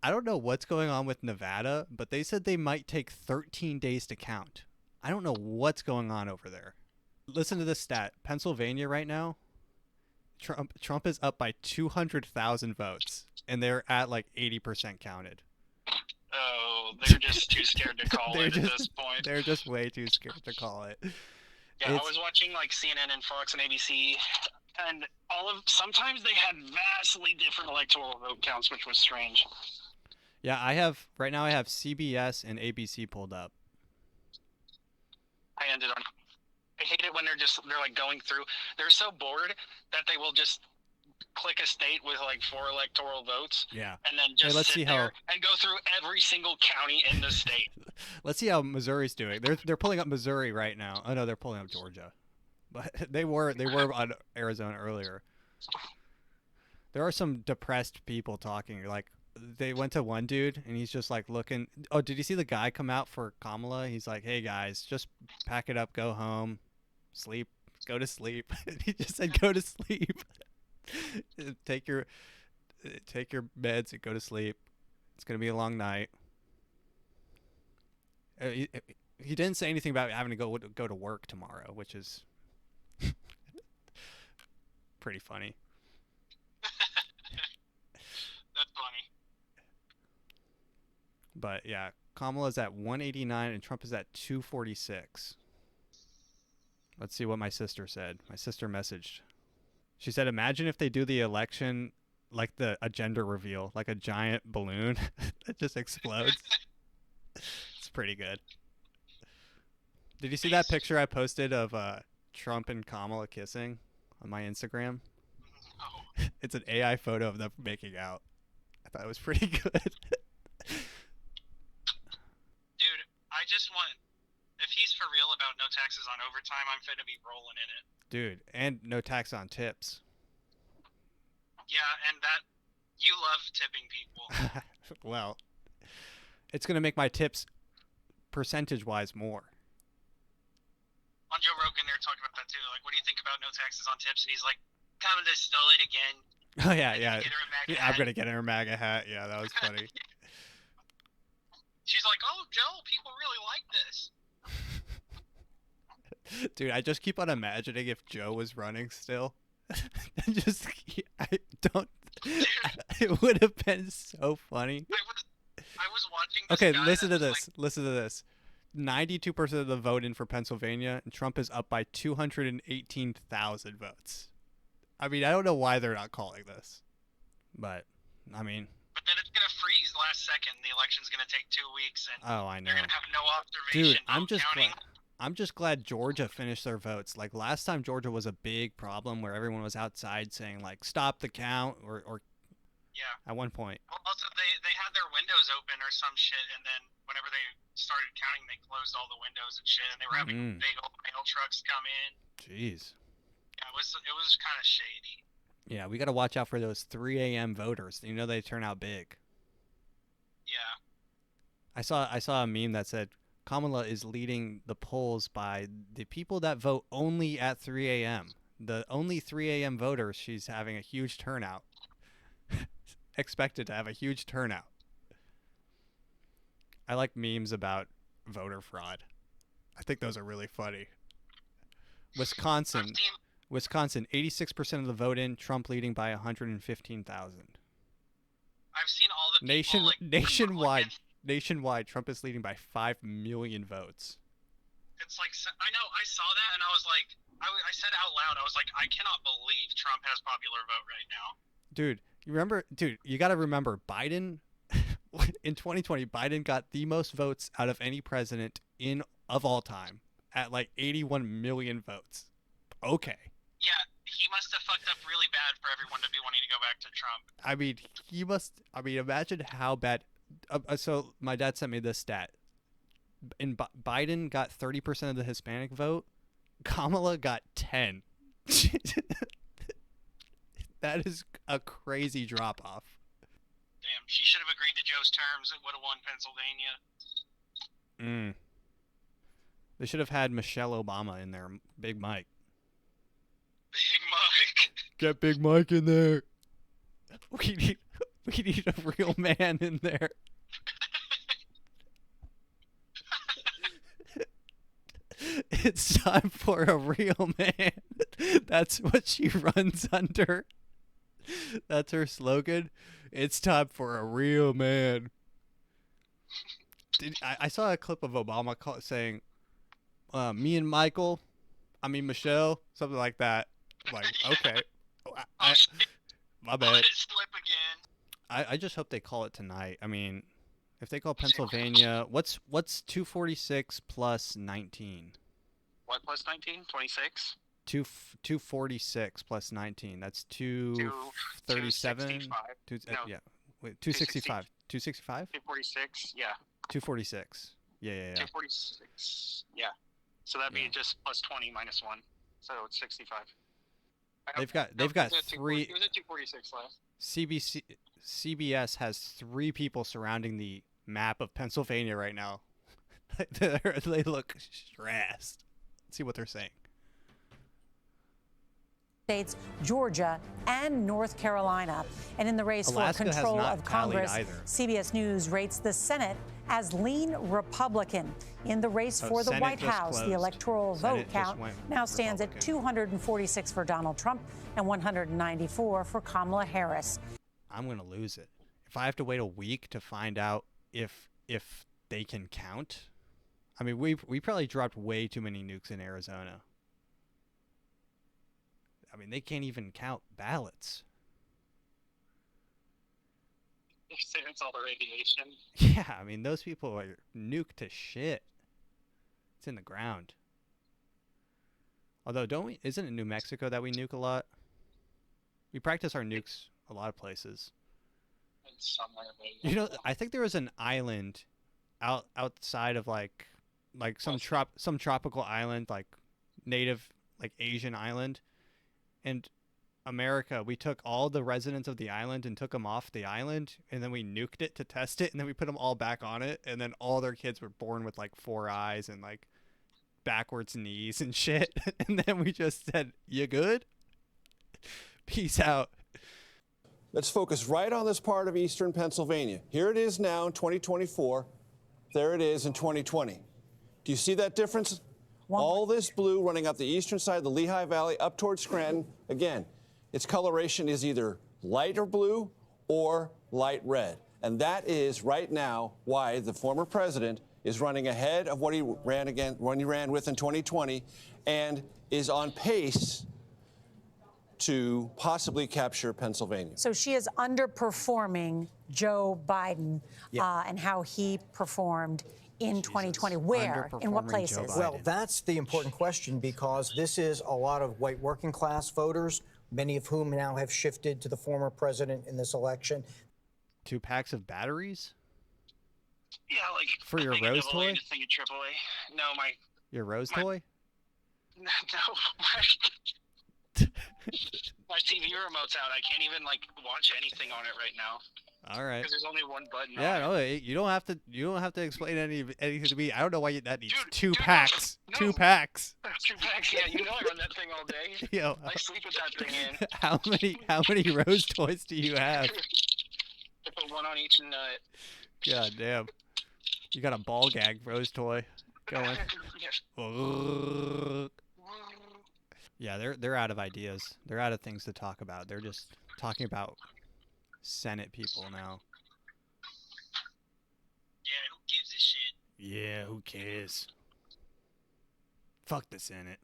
I don't know what's going on with Nevada, but they said they might take 13 days to count. I don't know what's going on over there. Listen to this stat. Pennsylvania right now, Trump is up by 200,000 votes, and they're at like 80% counted. Oh, they're just too scared to call it at this point. They're just way too scared to call it. Yeah, I was watching like CNN and Fox and ABC, and sometimes they had vastly different electoral vote counts, which was strange. Yeah, right now I have CBS and ABC pulled up. I hate it when they're like going through. They're so bored that they will just click a state with like 4 electoral votes. Yeah. And then just sit there and go through every single county in the state. Let's see how Missouri's doing. They're pulling up Missouri right now. Oh no, they're pulling up Georgia. But they were on Arizona earlier. There are some depressed people talking. Like they went to one dude and he's just like looking. Oh, did you see the guy come out for Kamala? He's like, "Hey guys, just pack it up, go home, sleep, go to sleep." He just said, "Go to sleep." Take your meds and go to sleep. It's going to be a long night. He didn't say anything about having to go to work tomorrow, which is pretty funny. That's funny. But yeah, Kamala's at 189 and Trump is at 246. Let's see what my sister said. My sister messaged. She said, imagine if they do the election like a gender reveal, like a giant balloon that just explodes. It's pretty good. Did you see that picture I posted of Trump and Kamala kissing on my Instagram? No. It's an AI photo of them making out. I thought it was pretty good. Dude, I just want, if he's for real about no taxes on overtime, I'm finna be rolling in it. Dude, and no tax on tips. Yeah, and that, you love tipping people. Well, it's going to make my tips percentage-wise more. On Joe Rogan, they were talking about that too. Like, what do you think about no taxes on tips? And he's like, coming to steal it again. Oh, yeah. I'm going to get her a MAGA hat. Yeah, that was funny. She's like, oh, Joe, people really like this. Dude, I just keep on imagining if Joe was running still. It would have been so funny. I was watching this Okay, guy listen to this. Listen to this. 92% of the vote in for Pennsylvania, and Trump is up by 218,000 votes. I mean, I don't know why they're not calling this. But, I mean... But then it's going to freeze last second. The election's going to take 2 weeks, and oh, I know. they're going to have no observation. Dude, I'm just glad Georgia finished their votes. Like, last time Georgia was a big problem where everyone was outside saying, like, stop the count, or yeah. At one point. Well, also, they had their windows open or some shit, and then whenever they started counting, they closed all the windows and shit, and they were having big old mail trucks come in. Jeez. Yeah, it was kind of shady. Yeah, we got to watch out for those 3 a.m. voters. You know they turn out big. Yeah. I saw a meme that said Kamala is leading the polls by the people that vote only at 3 a.m. The only 3 a.m. voters, she's having a huge turnout. Expected to have a huge turnout. I like memes about voter fraud. I think those are really funny. Wisconsin, 86% of the vote in, Trump leading by 115,000. I've seen all the people, nationwide, Trump is leading by 5 million votes. It's like, I know, I saw that and I was like, I said out loud, I was like, I cannot believe Trump has popular vote right now. Dude, you got to remember, Biden, in 2020, Biden got the most votes out of any president of all time at like 81 million votes. Okay. Yeah, he must have fucked up really bad for everyone to be wanting to go back to Trump. I mean, imagine how bad. So my dad sent me this stat. Biden got 30% of the Hispanic vote. Kamala got 10. That is a crazy drop-off. Damn, she should have agreed to Joe's terms. It would have won Pennsylvania. They should have had Michelle Obama in there. Big Mike. Big Mike. Get Big Mike in there. We need a real man in there. It's time for a real man. That's what she runs under. That's her slogan. It's time for a real man. I saw a clip of Obama saying, me and Michelle, something like that. Like, okay. My bad. I just hope they call it tonight. I mean, if they call Pennsylvania, what's 246 plus 19? What plus 19? 26? 246 plus 19. That's 237. Yeah. Wait, 265. 265? 246. Yeah. 246. Yeah. 246. Yeah. So that'd be just plus 20 minus 1. So it's 65. They've got three. It was at 246 last. CBS has 3 people surrounding the map of Pennsylvania right now. They look stressed. Let's see what they're saying. states, Georgia, and North Carolina. And in the race Alaska for control of Congress, either. CBS News rates the Senate as lean Republican. In the race for the Senate White House, closed. the electoral Senate vote count now stands at 246 for Donald Trump and 194 for Kamala Harris. I'm going to lose it. If I have to wait a week to find out if they can count, I mean, we probably dropped way too many nukes in Arizona. I mean, they can't even count ballots. It's all the radiation. Yeah, I mean, those people are nuked to shit. It's in the ground. Although, don't we? Isn't it New Mexico that we nuke a lot? We practice our nukes a lot of places. You know, I think there was an island outside of like some tropical island, like native, like Asian island, and America, we took all the residents of the island and took them off the island, and then we nuked it to test it, and then we put them all back on it, and then all their kids were born with like 4 eyes and like backwards knees and shit, and then we just said, "You good? Peace out." Let's focus right on this part of eastern Pennsylvania. Here it is now in 2024. There it is in 2020. Do you see that difference? All this blue running up the eastern side of the Lehigh Valley up towards Scranton. Again, its coloration is either lighter blue or light red. And that is right now why the former president is running ahead of what he ran with in 2020 and is on pace to possibly capture Pennsylvania. So she is underperforming Joe Biden and how he performed in 2020. Where? In what places? Well, that's the important question, because this is a lot of white working class voters, many of whom now have shifted to the former president in this election. 2 packs of batteries? Yeah, like for your Rose toy? No, your Rose toy? No, my TV remote's out. I can't even like watch anything on it right now. All right. Because there's only one button. Yeah, no, you don't have to explain anything to me. I don't know why that needs 2 packs. No. 2 packs. 2 packs. Yeah, you know I run that thing all day. Yo, I sleep with that thing in. How many Rose toys do you have? I put one on each nut. God damn. You got a ball gag Rose toy going. Yeah, they're out of ideas. They're out of things to talk about. They're just talking about Senate people now. Yeah, who gives a shit? Yeah, who cares? Fuck the Senate.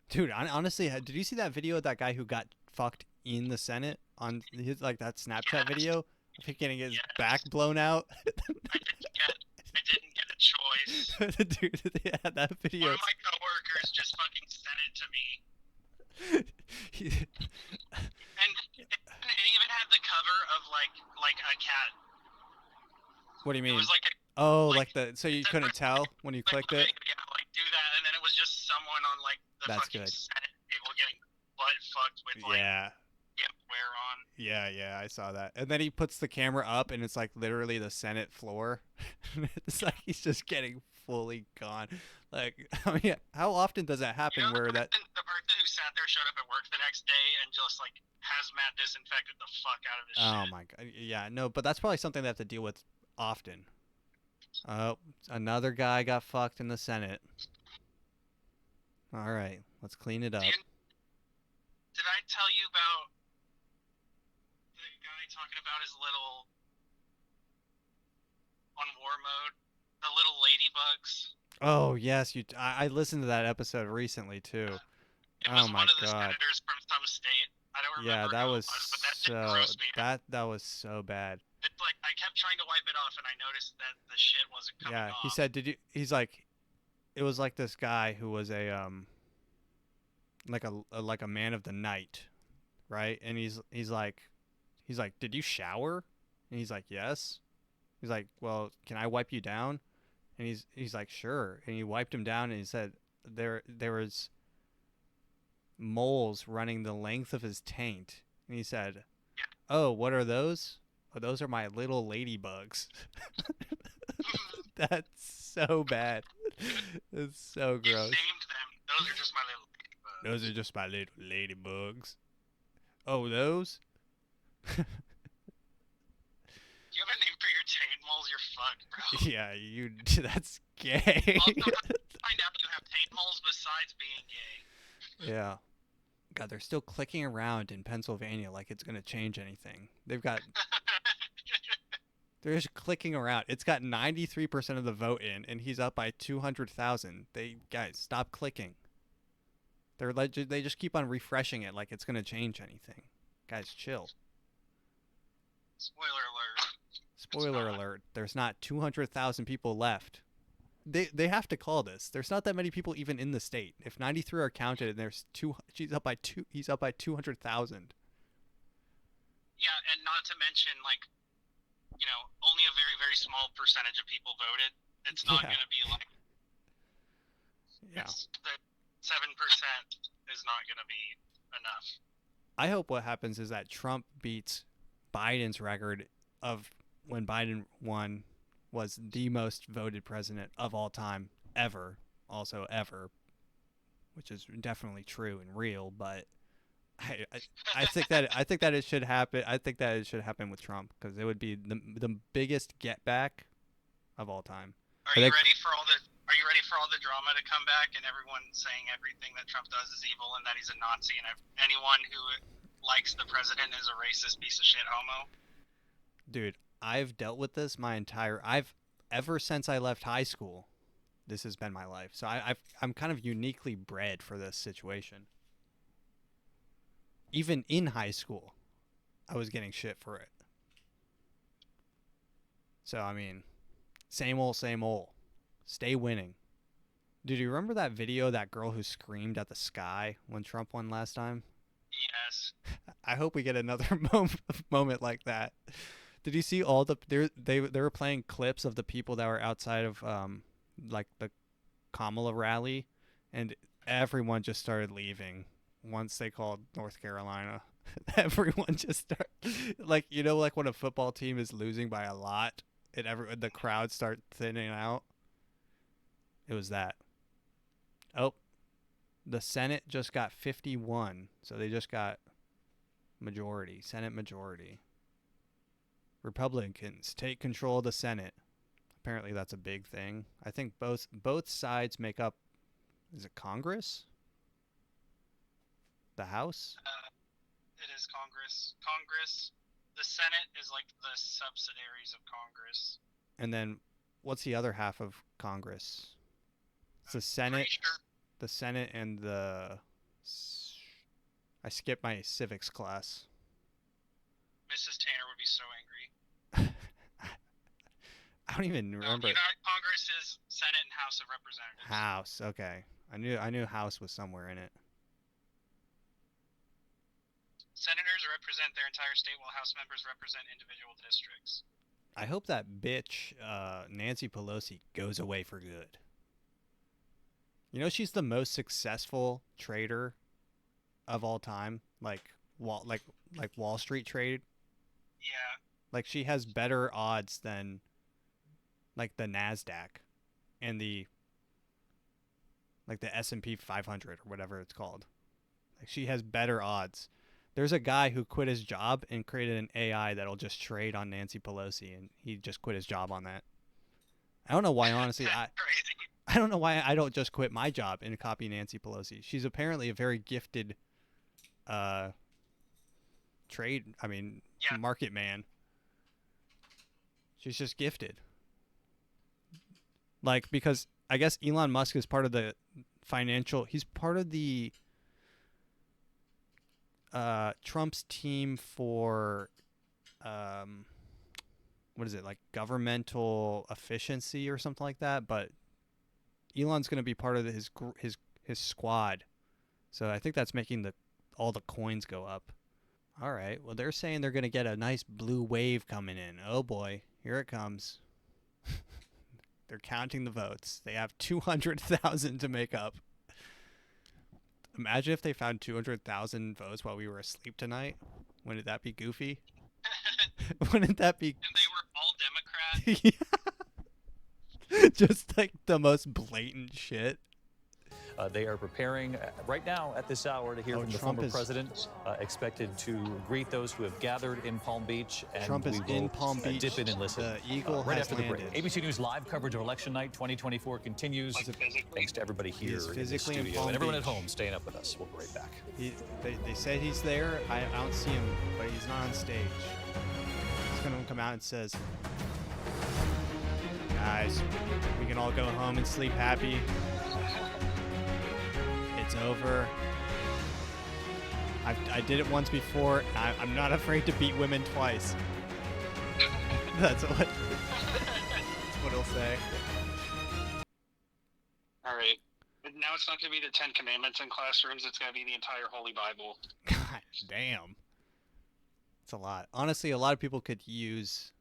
Dude, honestly, did you see that video of that guy who got fucked in the Senate on his, like, that Snapchat video of him getting his back blown out? I didn't get a choice. Dude, yeah, that video. One of my coworkers just fucking sent it to me. And it even had the cover of like a cat. What do you mean? It was like so you couldn't tell when you clicked it? Yeah, like do that, and then it was just someone on like the fucking Senate table getting butt fucked with like wear on. Yeah, I saw that. And then he puts the camera up, and it's like literally the Senate floor. It's like he's just getting fully gone. Like, I mean, how often does that happen? You know, where the person who sat there showed up at work the next day and just like hazmat disinfected the fuck out of his shit. Oh my god, yeah, no, but that's probably something they have to deal with often. Oh, another guy got fucked in the Senate. All right, let's clean it up. Did I tell you about the guy talking about his little on war mode, the little ladybugs? Oh yes, I listened to that episode recently too. It was one of the senators from some state. I don't remember. Yeah, that was but that that was so bad. It's like I kept trying to wipe it off, and I noticed that the shit wasn't coming off. Yeah, he said, he's like, it was like this guy who was a like a man of the night, right? And he's like, did you shower? And he's like, yes. He's like, well, can I wipe you down? And he's like, sure. And he wiped him down, and he said there was moles running the length of his taint. And he said, oh, what are those? Oh, those are my little ladybugs. That's so bad. It's so gross. You named them. Those are just my little ladybugs. Those are just my little ladybugs. Oh, those? You have a name for your taint moles, you're fucked, bro. Yeah, that's gay. Also, find out you have taint moles besides being gay. Yeah. God, they're still clicking around in Pennsylvania like it's going to change anything. They're just clicking around. It's got 93% of the vote in, and he's up by 200,000. Guys, stop clicking. They just keep on refreshing it like it's going to change anything. Guys, chill. Spoiler alert. Spoiler alert. There's not 200,000 people left. They have to call this. There's not that many people even in the state. If 93 are counted and there's he's up by 200,000. Yeah, and not to mention, like, you know, only a very, very small percentage of people voted. It's not going to be like, the 7% is not going to be enough. I hope what happens is that Trump beats Biden's record of when Biden won, was the most voted president of all time ever, also ever, which is definitely true and real. But I think that it should happen. I think that it should happen with Trump because it would be the biggest get back of all time. Are you ready for all the drama to come back and everyone saying everything that Trump does is evil and that he's a Nazi and anyone who likes the president is a racist piece of shit homo? Dude, I've dealt with this ever since I left high school. This has been my life. So I'm kind of uniquely bred for this situation. Even in high school, I was getting shit for it. So, I mean, same old, same old. Stay winning. Dude, you remember that video of that girl who screamed at the sky when Trump won last time? Yes. I hope we get another moment like that. Did you see they were playing clips of the people that were outside of like the Kamala rally, and everyone just started leaving once they called North Carolina. Everyone just started, like, you know, like when a football team is losing by a lot and the crowd start thinning out. It was that. Oh, the Senate just got 51, so they just got majority, Senate majority. Republicans take control of the Senate. Apparently that's a big thing. I think both sides make up, is it Congress? The House? It is Congress. The Senate is like the subsidiaries of Congress. And then what's the other half of Congress? It's the Senate. Sure. The Senate and I skipped my civics class. Mrs. Tanner would be so angry. I don't even remember. Congress is Senate and House of Representatives. House, okay. I knew House was somewhere in it. Senators represent their entire state, while House members represent individual districts. I hope that bitch Nancy Pelosi goes away for good. You know, she's the most successful trader of all time, like Wall Street trade. Yeah. Like, she has better odds than like the NASDAQ and the S&P 500 or whatever it's called. Like, she has better odds. There's a guy who quit his job and created an AI that'll just trade on Nancy Pelosi, and he just quit his job on that. I don't know why, honestly. I don't know why I don't just quit my job and copy Nancy Pelosi. She's apparently a very gifted market man. She's just gifted. Like, because I guess Elon Musk is part of the he's part of the Trump's team for what is it, like governmental efficiency or something like that, but Elon's going to be part of his squad. So I think that's making all the coins go up. All right. Well, they're saying they're going to get a nice blue wave coming in. Oh boy, here it comes. They're counting the votes. They have 200,000 to make up. Imagine if they found 200,000 votes while we were asleep tonight. Wouldn't that be goofy? Wouldn't that be? And they were all Democrats. Yeah. Just like the most blatant shit. They are preparing right now at this hour to hear from the former president, expected to greet those who have gathered in Palm Beach. And Trump is in Palm Beach. Dip in and listen. The Eagle right has after landed. the break. ABC News live coverage of Election Night 2024 continues. Thanks to everybody here in the studio and everyone at home staying up with us. We'll be right back. They say he's there. I don't see him, but he's not on stage. He's going to come out and says, guys, we can all go home and sleep happy. It's over. I did it once before. I'm not afraid to beat women twice. That's what he'll say. All right. Now it's not going to be the 10 Commandments in classrooms. It's going to be the entire Holy Bible. God damn. It's a lot. Honestly, a lot of people could use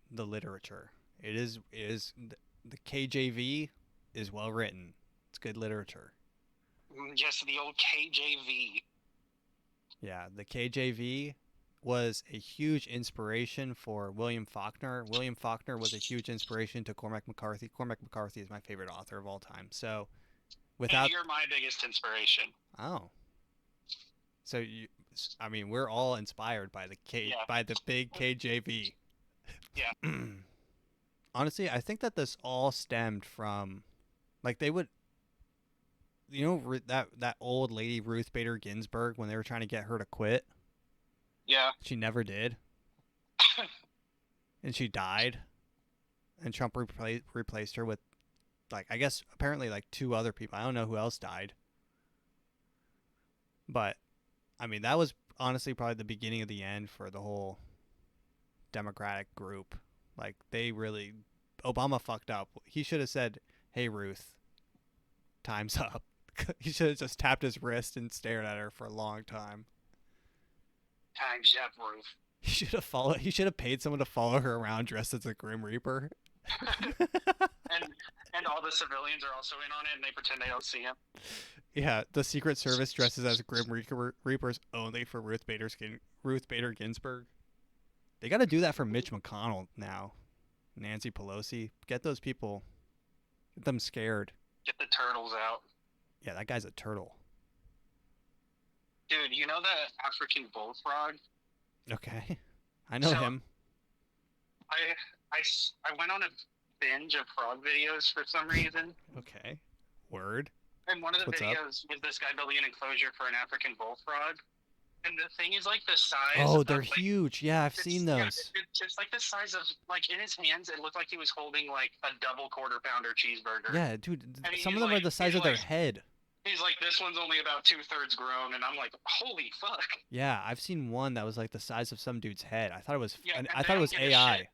the literature. It is the KJV is well written. It's good literature. Yes, the old KJV. Yeah, the KJV was a huge inspiration for William Faulkner. William Faulkner was a huge inspiration to Cormac McCarthy. Cormac McCarthy is my favorite author of all time. So, and you're my biggest inspiration. Oh. So we're all inspired by by the big KJV. Yeah. Honestly, I think that this all stemmed from, like, they would, that old lady Ruth Bader Ginsburg, when they were trying to get her to quit. Yeah. She never did. And she died. And Trump replaced her with, like, I guess apparently like 2 other people. I don't know who else died. But I mean, that was honestly probably the beginning of the end for the whole Democratic group. Like, Obama fucked up. He should have said, "Hey, Ruth, time's up." He should have just tapped his wrist and stared at her for a long time. Time's up, Ruth. He should have paid someone to follow her around dressed as a Grim Reaper. and all the civilians are also in on it, and they pretend they don't see him. Yeah, the Secret Service dresses as Grim Reapers only for Ruth Bader Ginsburg. They got to do that for Mitch McConnell now. Nancy Pelosi. Get those people. Get them scared. Get the turtles out. Yeah, that guy's a turtle. Dude, you know the African bullfrog? Okay. I know him. I went on a binge of frog videos for some reason. Okay. Word. And one of the videos was this guy building an enclosure for an African bullfrog. And the thing is, like, the size. Oh, they're huge. Yeah, I've seen those. Yeah, it's like the size of, like, in his hands, it looked like he was holding, like, a double quarter-pounder cheeseburger. Yeah, dude. Some of them are the size of their head. He's like, this one's only about 2/3 grown, and I'm like, holy fuck. Yeah, I've seen one that was like the size of some dude's head. I thought it was. Yeah, I thought it was AI.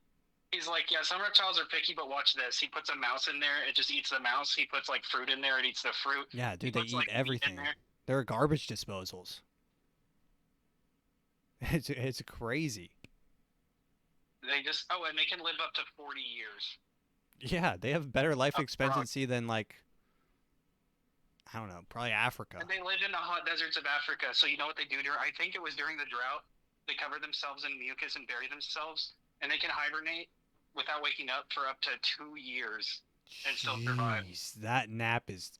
He's like, yeah, some reptiles are picky, but watch this. He puts a mouse in there, it just eats the mouse. He puts, like, fruit in there, it eats the fruit. Yeah, dude, they eat everything. They're garbage disposals. It's crazy. They just and they can live up to 40 years. Yeah, they have better life expectancy than, like, I don't know, probably Africa. And they lived in the hot deserts of Africa. So you know what they do I think it was during the drought. They cover themselves in mucus and bury themselves, and they can hibernate without waking up for up to 2 years and still survive. That nap is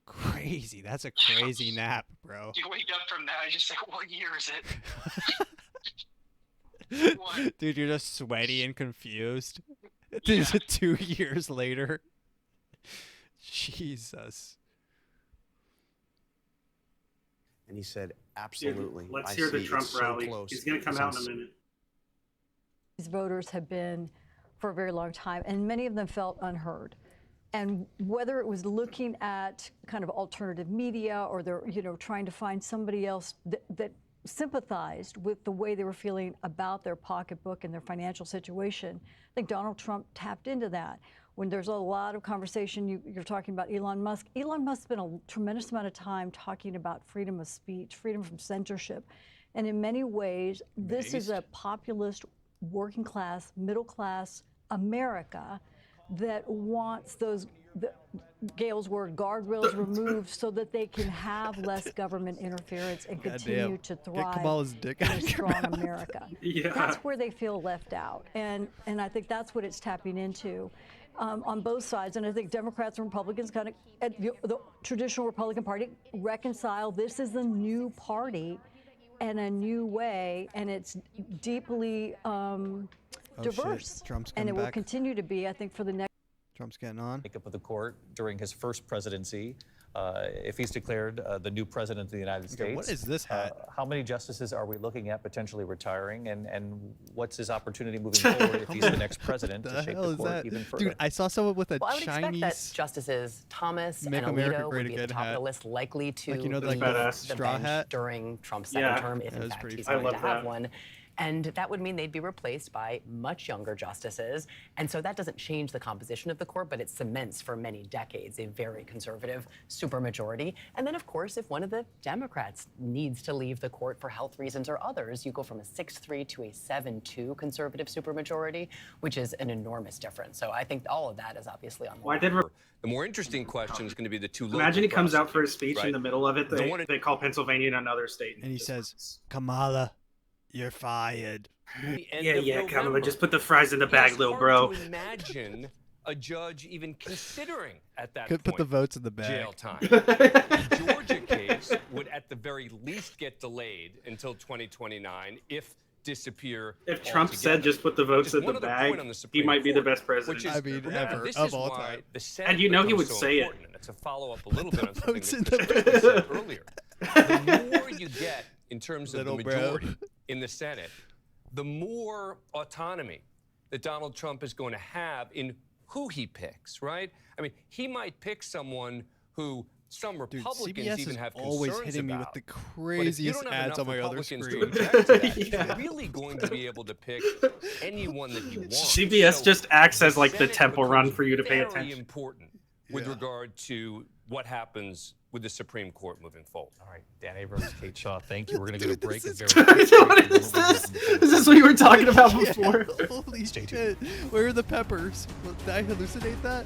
crazy. That's a crazy nap, bro. You wake up from that, I just say, what year is it? What? Dude, you're just sweaty and confused. Yeah. 2 years later. Jesus. And he said, absolutely. Dude, let's hear the Trump rally. He's going to come out in a minute. These voters have been for a very long time, and many of them felt unheard. And whether it was looking at kind of alternative media or they're, trying to find somebody else that sympathized with the way they were feeling about their pocketbook and their financial situation, I think Donald Trump tapped into that. When there's a lot of conversation, you're talking about Elon Musk. Elon Musk spent a tremendous amount of time talking about freedom of speech, freedom from censorship. And in many ways, this is a populist, working class, middle class America that wants those, Gail's word, guardrails removed so that they can have less government interference and continue to thrive in a strong America. Yeah. That's where they feel left out. And I think that's what it's tapping into. on both sides. And I think Democrats and Republicans kind of, the traditional Republican Party, reconcile this is a new party and a new way, and it's deeply diverse. Trump's and coming it will back. continue to be, I think, for the next. Trump's getting on. Makeup of the court during his first presidency. If he's declared the new president of the United States. What is this hat? How many justices are we looking at potentially retiring, and what's his opportunity moving forward if he's the next president to shape the court even further? Dude, I saw someone with a I would Chinese expect that Justices Thomas and Make America Alito Great would be at the top Again of the hat. list, likely to Like, you know, leave like the straw bench hat? during Trump's second term, if That in was fact pretty he's funny. going to have that. one. And that would mean they'd be replaced by much younger justices. And so that doesn't change the composition of the court, but it cements for many decades a very conservative supermajority. And then, of course, if one of the Democrats needs to leave the court for health reasons or others, you go from a 6-3 to a 7-2 conservative supermajority, which is an enormous difference. So I think all of that is obviously on the line. The more interesting question is going to be the two. Imagine he comes out for his speech right? in the middle of it. They call Pennsylvania another state. And he says, Kamala, you're fired. Yeah, Kamala, just put the fries in the bag, little bro. To imagine a judge even considering at that Could point put the votes in the bag. jail time. The Georgia case would at the very least get delayed until 2029 if disappear. If Trump said just put the votes in the bag, he might be the best president. I mean, ever, of all time. And you know he would say it. To follow up a little bit on something that Chris said earlier. The more you get in terms of the majority in the Senate, the more autonomy that Donald Trump is going to have in who he picks, right? I mean, he might pick someone who some Republicans CBS even is have always concerns hitting me about. with the craziest ads on my other screen. To object to that, he's really going to be able to pick anyone that he wants. CBS just acts as like the temple run for you to pay Very attention. important with regard to what happens with the Supreme Court moving forward. All right, Dan Abrams, Kate Shaw, thank you. We're going to go to break. What is this? Is this what you were talking about before? Holy shit. Where are the peppers? Did I hallucinate that?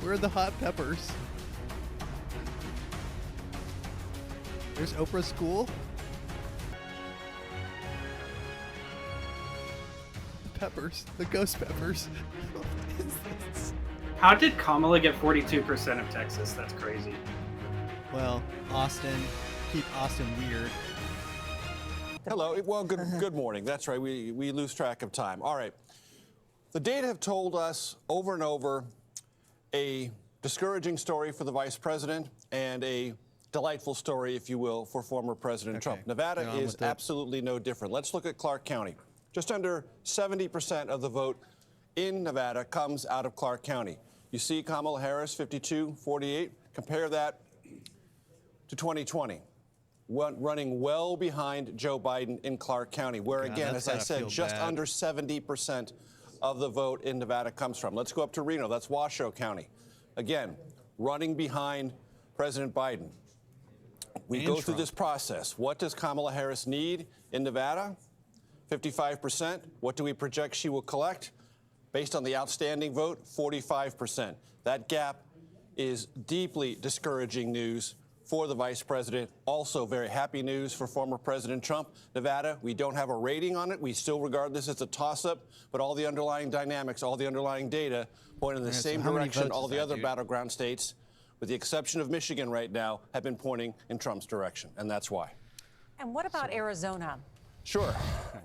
Where are the hot peppers? There's Oprah's school. The peppers. The ghost peppers. What is this? How did Kamala get 42% of Texas? That's crazy. Well, Austin. Keep Austin weird. Hello. Well, good morning. That's right. We lose track of time. All right. The data have told us over and over a discouraging story for the vice president and a delightful story, if you will, for former President Trump. Nevada is absolutely no different. Let's look at Clark County. Just under 70% of the vote in Nevada comes out of Clark County. You see Kamala Harris, 52-48. Compare that to 2020, running well behind Joe Biden in Clark County, where, again, as I said, just under 70% of the vote in Nevada comes from. Let's go up to Reno. That's Washoe County. Again, running behind President Biden. We go through this process. What does Kamala Harris need in Nevada? 55%. What do we project she will collect? Based on the outstanding vote, 45%. That gap is deeply discouraging news for the vice president. Also very happy news for former President Trump. Nevada, we don't have a rating on it. We still regard this as a toss-up, but all the underlying dynamics, all the underlying data point in the same direction all the other battleground states, with the exception of Michigan right now, have been pointing in Trump's direction, and that's why. And what about Arizona? Sure.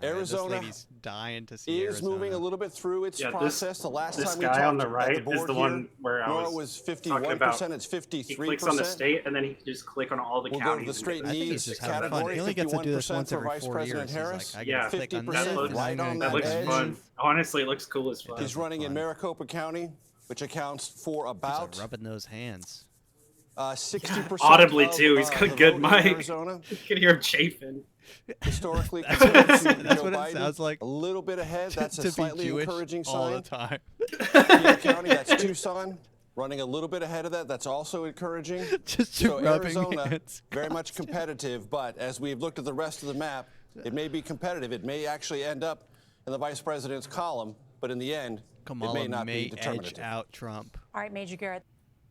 Arizona this dying to see is moving a little bit through its process. The last this time we guy talked on the right at the board is the one where I was 51%. It's 53%. He clicks on the state, and then he just click on all the we'll counties. Go to the straight needs category. He only gets to do this once for every Vice 4 President years. Harris. Like, yeah, 50% right on that looks edge. fun. Honestly, it looks cool as fun. He's running in Maricopa County, which accounts for about rubbing those hands. 60%. Audibly too. He's got good mic. Arizona. You can hear him chafing. Historically, that's what Biden, it sounds like. A little bit ahead. That's a slightly encouraging sign. All the time. County, that's Tucson. Running a little bit ahead of that. That's also encouraging. Just so rubbing Arizona, hands. very much competitive. But as we've looked at the rest of the map, it may be competitive. It may actually end up in the vice president's column. But in the end, Kamala it may not be edge determinative. out Trump. All right, Major Garrett.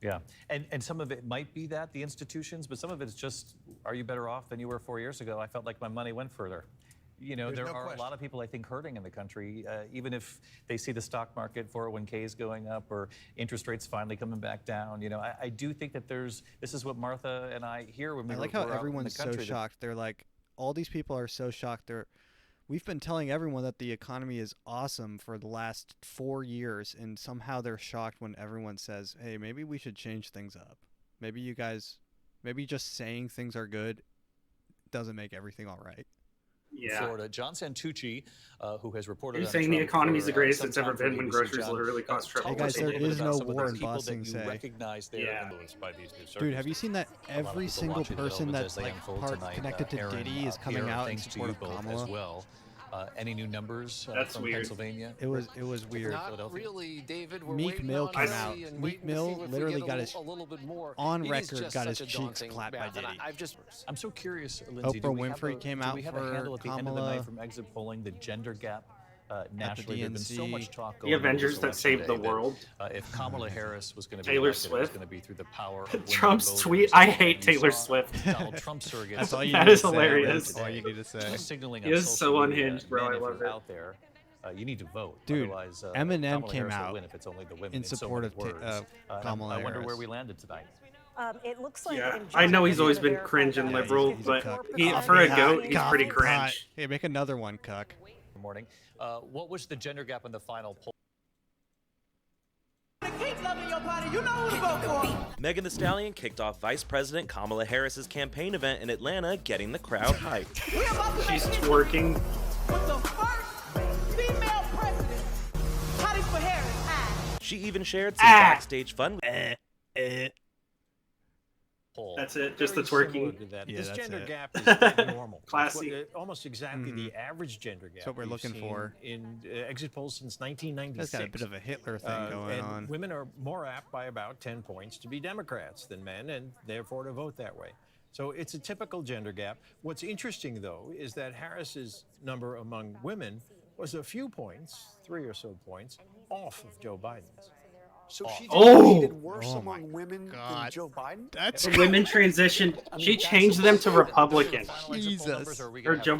Yeah, and some of it might be that, the institutions, but some of it's just, are you better off than you were 4 years ago? I felt like my money went further. there are a lot of people, I think, hurting in the country, even if they see the stock market, 401ks going up, or interest rates finally coming back down. I do think that this is what Martha and I hear when we I like how everyone's so shocked. They're like, all these people are so shocked. We've been telling everyone that the economy is awesome for the last 4 years, and somehow they're shocked when everyone says, hey, maybe we should change things up. Maybe just saying things are good doesn't make everything all right. Yeah. Florida, John Santucci, who has reported. You're saying the economy is the greatest it's ever been when groceries literally cost triple. Hey guys, there is no war in Boston. Dude, have you seen that every single person that's like connected to Diddy is coming out in support of Kamala? As well. Any new numbers from weird. Pennsylvania? It was weird. Not really, David. Meek Mill came out. Meek Mill literally got his on record got his cheeks clapped by Diddy. I'm so curious, Lindsay. Oprah Winfrey came out do we have for a handle at the end of the night from exit polling the gender gap? Nationally, there's been so much talk. The Avengers that saved the world. If Kamala Harris was going to be Taylor elected, Swift, it was going to be through the power of Trump's tweet. I hate Taylor Swift. Donald Trump surrogate. That's all you that need is to hilarious. That's all you need to say. Signaling he is so unhinged, bro. I love it. Out there, you need to vote. Dude, otherwise, Eminem came Harris out will win if it's only the women in support of Kamala Harris. I wonder where we landed tonight. It looks like I know he's always been cringe and liberal, but for a goat, he's pretty cringe. Hey, make another one, cuck. Good morning. What was the gender gap in the final poll? Megan Thee Stallion kicked off Vice President Kamala Harris's campaign event in Atlanta, getting the crowd hyped. She's twerking. With the first female president, Patty for Harris. She even shared some backstage fun. That's it, just the twerking. This gender gap is normal. Classy. Almost exactly the average gender gap. That's what we're looking for. In exit polls since 1996. That's got a bit of a Hitler thing going on. Women are more apt by about 10 points to be Democrats than men, and therefore to vote that way. So it's a typical gender gap. What's interesting, though, is that Harris's number among women was a few points, 3 or so points, off of Joe Biden's. So she did worse among women than Joe Biden? That's women transitioned. She changed them to Republican. Jesus. Or Joe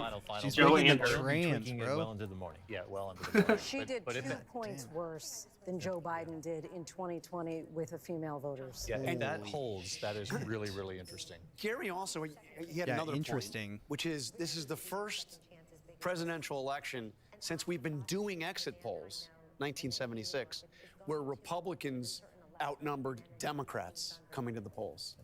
and trans, bro. Well into the morning. Yeah, well into the morning. She did 2 points worse than Joe Biden did in 2020 with the female voters. Yeah, and that holds. That is really, really interesting. Gary also, he had another point, which is this is the first presidential election since we've been doing exit polls, 1976, where Republicans outnumbered Democrats coming to the polls.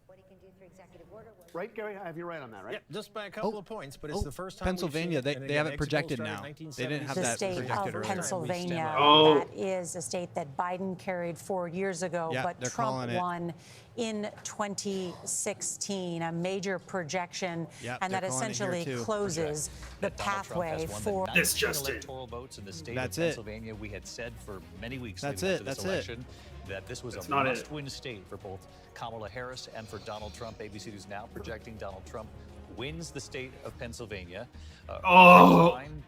Right, Gary? I have you right on that, right? Yeah, just by a couple of points, but it's the first time Pennsylvania, they have it projected now. They didn't have that projected earlier. The state of Pennsylvania, that is a state that Biden carried 4 years ago, but Trump won in 2016, a major projection, and that essentially closes the pathway for this electoral votes in the state of Pennsylvania. We had said for many weeks leading up to this election that this was a must-win state for both Kamala Harris and for Donald Trump. ABC News now projecting Donald Trump wins the state of Pennsylvania.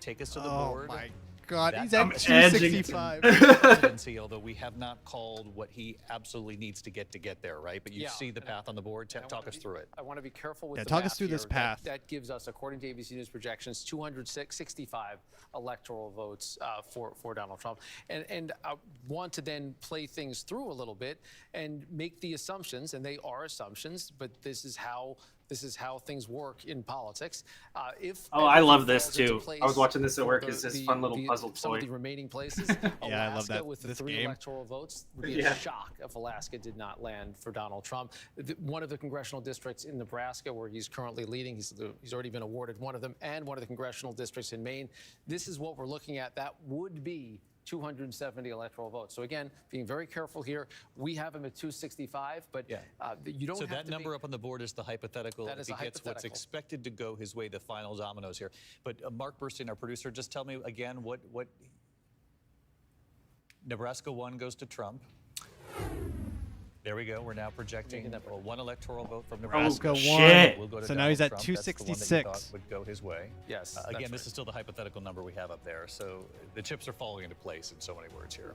Take us to the board. Oh my God, he's at 265. Presidency, although we have not called what he absolutely needs to get there, right? But you see the path on the board. Talk us through it. I want to be careful with the talk us math through this here. path. That gives us, according to ABC News projections, 265 electoral votes for Donald Trump. And I want to then play things through a little bit and make the assumptions, and they are assumptions, but this is how things work in politics. I love this too. I was watching this at work as this fun little puzzle toy. Some of the remaining places, yeah, I love that. With the 3 electoral votes, would be a shock if Alaska did not land for Donald Trump. One of the congressional districts in Nebraska, where he's currently leading, he's already been awarded one of them, and one of the congressional districts in Maine. This is what we're looking at. That would be 270 electoral votes. So again, being very careful here. We have him at 265, but you don't so have that to number up on the board is the hypothetical. That is if he gets what's expected to go his way, the final dominoes here. But Mark Burstein, our producer, just tell me again what Nebraska 1 goes to Trump. There we go. We're now projecting one electoral vote from Nebraska. Nebraska won. We'll go to So now he's at Trump. 266. That's the one that you thought would go his way. Yes. Again, this is still the hypothetical number we have up there. So the chips are falling into place in so many words here.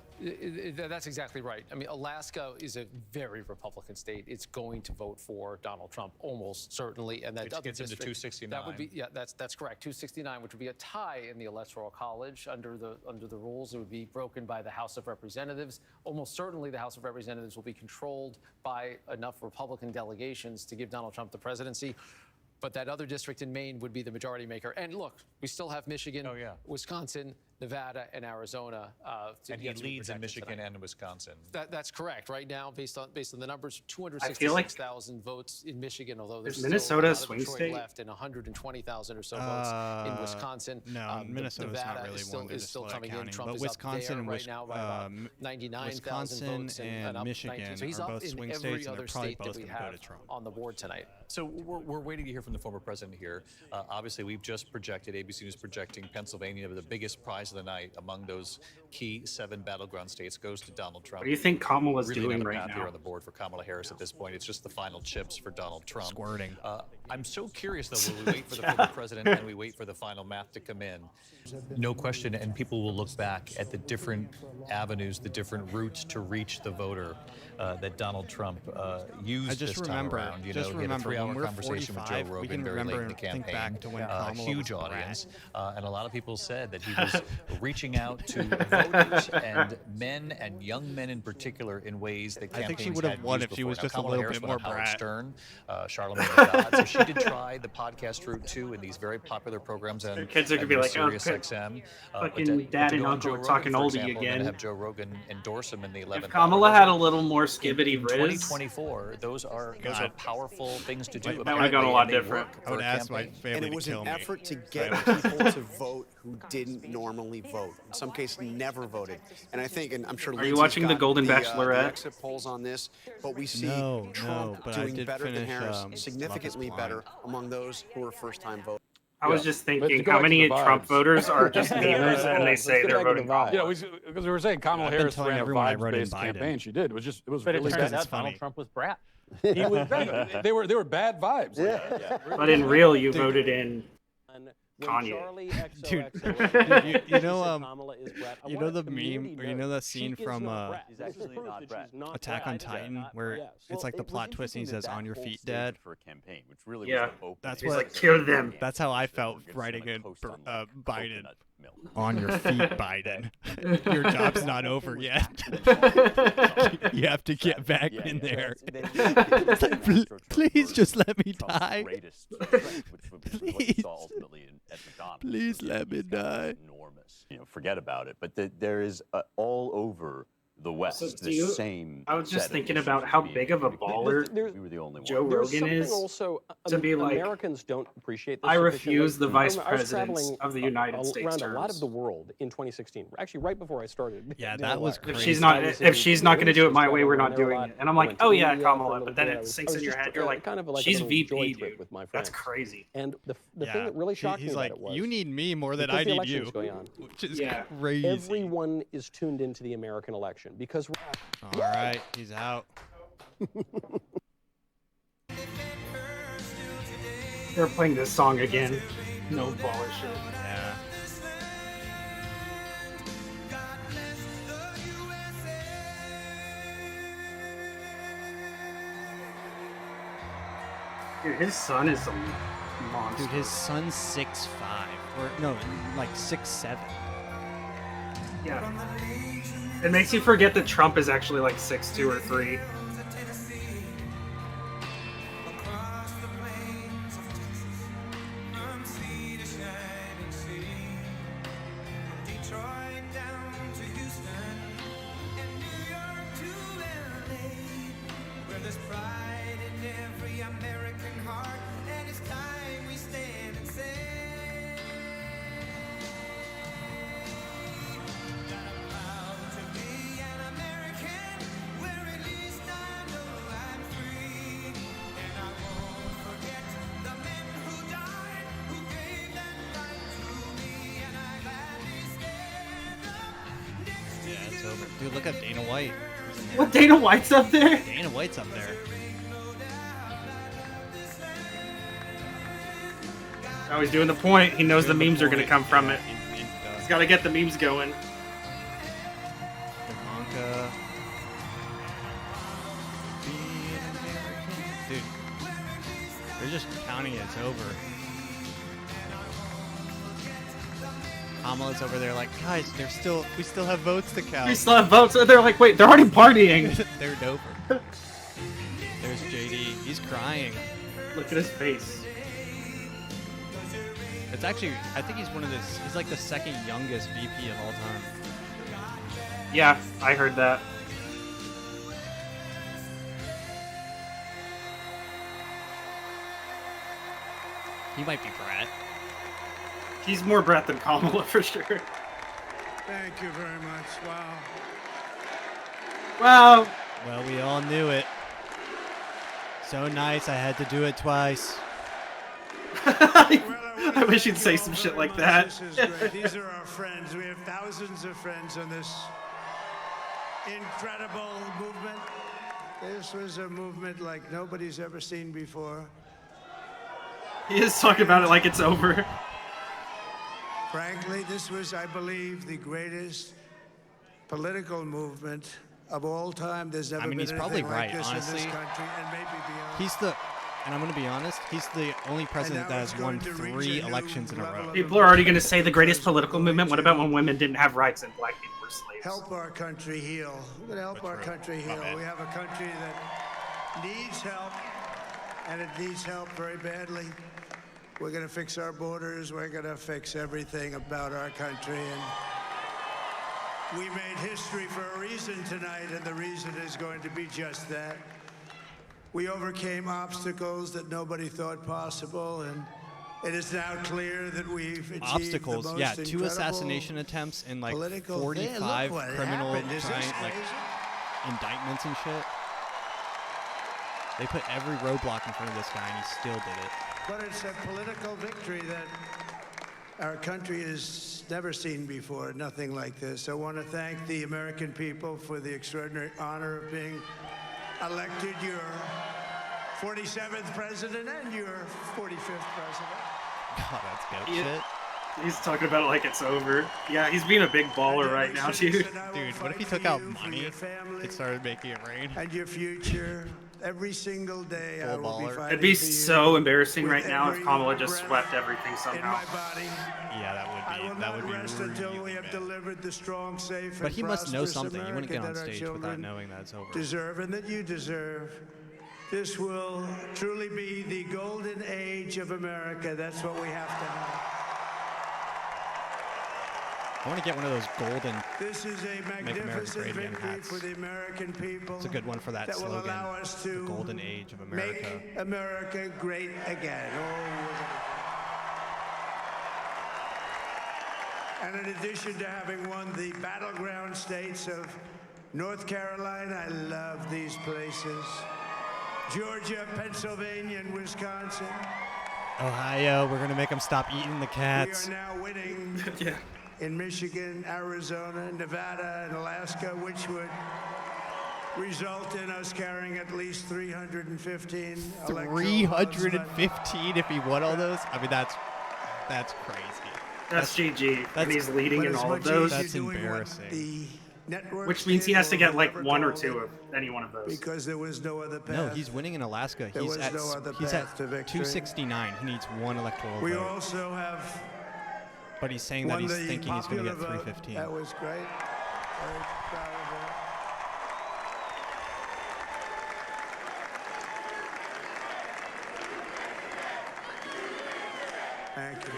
That's exactly right. I mean, Alaska is a very Republican state. It's going to vote for Donald Trump almost certainly, and that Which gets into 269. That would be that's correct. 269, which would be a tie in the Electoral College under the rules. It would be broken by the House of Representatives. Almost certainly, the House of Representatives will be controlled by enough Republican delegations to give Donald Trump the presidency. But that other district in Maine would be the majority maker. And look, we still have Michigan, Wisconsin, Nevada, and Arizona. And he leads in Michigan and Wisconsin. That's correct. Right now, based on the numbers, 266,000 votes in Michigan, although there's Minnesota still a lot of Detroit left, and 120,000 or so votes in Wisconsin. No, Minnesota's Nevada not really is still coming County, in. Trump but is Wisconsin up there right now by about 99,000 votes and up Michigan 19. So he's are up both in swing every states, and other they're probably state that both we going to go have to Trump on the board tonight. So we're waiting to hear from the former president here. Obviously, we've just projected, ABC News projecting Pennsylvania, the biggest prize of the night among those key 7 battleground states goes to Donald Trump. What do you think Kamala's really doing another right path now? here on the board for Kamala Harris at this point. It's just the final chips for Donald Trump. Squirting. I'm so curious, though, will we wait for the former president and we wait for the final math to come in? No question, and people will look back at the different avenues, the different routes to reach the voter that Donald Trump used this time around. You know, he had a 3-hour conversation with Joe Rogan very late in the campaign. Back to when a huge audience, and a lot of people said that he was reaching out to voters and men and young men in particular in ways that campaigns I think she would have won if she was just a little bit more Howard brat. Stern, Charlemagne the God. So she did try the podcast route too in these very popular programs on kids are gonna be like, Sirius okay, XM. fucking dad and uncle are talking oldie again. Have Joe Rogan endorse him in the 11th. If Kamala had a little more skibbity in riz, 2024, those are powerful things to do. That would have gone a lot different. I would ask my family And it was to kill an me. effort to get people to vote who didn't normally vote. In some cases, never voted. And I think, and I'm sure. Are you watching the Golden the Bachelorette? exit polls on this, but we see No, Trump but I doing did better than finish, Harris, Love significantly is Blind. better among those who are first-time voters. I was just thinking, how many Trump voters are just memers and they say they're voting Kamala? Yeah, because we were saying Kamala Harris telling ran a everyone I wrote in vibes-based Biden. campaign. She did. It was But it really turns bad. out Donald Trump was brat. He was bad. They were bad vibes. Yeah. But in real, you voted in Kanye. Dude, you know the meme, or you know the scene from Attack on Titan, where it's like the plot twist and he says, "On your feet, Dad." For a campaign, which really Yeah. was That's He's what. like, kill them. That's how I felt writing in Biden. On your feet, Biden. Your job's not over yet. You have to get back in there. It's like, please just let me die. Please let me die. Enormous. You know, forget about it. But there is all over the West So the same. I was just set of thinking issues about how being big of a baller we were the only Joe one. Rogan is also, to be like, Americans don't appreciate this I refuse the vice I was presidents traveling of the United States around a lot terms. of the world in 2016. Actually, right before I started. Yeah, doing that the was wire. crazy. If she's not going to do it my way, we're not doing it. And I'm like, oh yeah, Kamala, but then it sinks in your head. You're like, she's VP, dude. That's crazy. And the thing that really shocked me he's about like, it was you need me more than because I the need you, election's going on. which is Yeah. crazy. Everyone is tuned into the American election because. All right, he's out. They're playing this song again. No baller shit. Yeah. Dude, his son is a monster. Dude, his son's 6'5", or no, like 6'7". Yeah. It makes you forget that Trump is actually like 6'2" or 3. Yeah, it's over. Dude, look at Dana White. What, Dana White's up there? Dana White's up there. Oh, he's doing the point. He knows the memes are going to come from it. He's got to get the memes going. Ivanka. Dude, they're just counting it. It's over. Kamala's over there like, guys, we still have votes to count. We still have votes. They're like, wait, they're already partying. They're doper. There's JD. He's crying. Look at his face. It's actually, I think he's he's like the second youngest VP of all time. Yeah, I heard that. He might be Brett. He's more Brett than Kamala for sure. Thank you very much. Wow. Wow. Well, we all knew it. So nice, I had to do it twice. I wish you'd say some shit like that. This is great. These are our friends. We have thousands of friends on this incredible movement. This was a movement like nobody's ever seen before. He is talking about it like it's over. Frankly, this was, I believe, the greatest political movement of all time. There's never been he's probably anything right, like this honestly. in this country, and maybe beyond. And I'm going to be honest, he's the only president that has won 3 elections in a row. People are already going to say the greatest political movement. What about when women didn't have rights and black people were slaves? Help our country heal. We're going to help our country heal. We have a country that needs help, and it needs help very badly. We're going to fix our borders. We're going to fix everything about our country. And we made history for a reason tonight, and the reason is going to be just that. We overcame obstacles that nobody thought possible, and it is now clear that we've achieved Obstacles, the most yeah, 2 incredible assassination attempts and like political 45 thing. Look what criminal happened. Is this like crazy? indictments and shit. They put every roadblock in front of this guy, and he still did it. But it's a political victory that our country has never seen before, nothing like this. I want to thank the American people for the extraordinary honor of being elected your 47th president and your 45th president. God, that's good shit. He's talking about it like it's over. Yeah, he's being a big baller right now, dude. Dude, what if he took out money and started making it rain? And your future. Every single day I will be fighting It'd be for you so embarrassing right now if every Kamala just breath swept everything somehow. Yeah, that would be rest really until we have delivered the strong, safe, But and he must know prosperous something. He wouldn't get on America that our stage without children knowing that it's over. deserve and that you deserve. This will truly be the golden age of America. That's what we have to have. I want to get one of those golden This is a Make America magnificent Great Again victory hats. for the American people. It's a good one for that will slogan. allow us The to golden age of America. Make America great again. And in addition to having won the battleground states of North Carolina, I love these places. Georgia, Pennsylvania, and Wisconsin. Ohio, we're going to make them stop eating the cats. We are now winning in Michigan, Arizona, Nevada, and Alaska, which would result in us carrying at least 315 315 if he won all those? I mean, that's crazy. That's GG, and he's leading in all of those. That's embarrassing. Which means he has to get like 1 or 2 of any one of those. Because there was no other path. No, he's winning in Alaska. There He's was at no other he's path at to victory. 269. He needs 1 electoral We vote. also have But he's saying that won he's the thinking he's going to get popular vote. 315. That was great. Very proud of that. Thank you.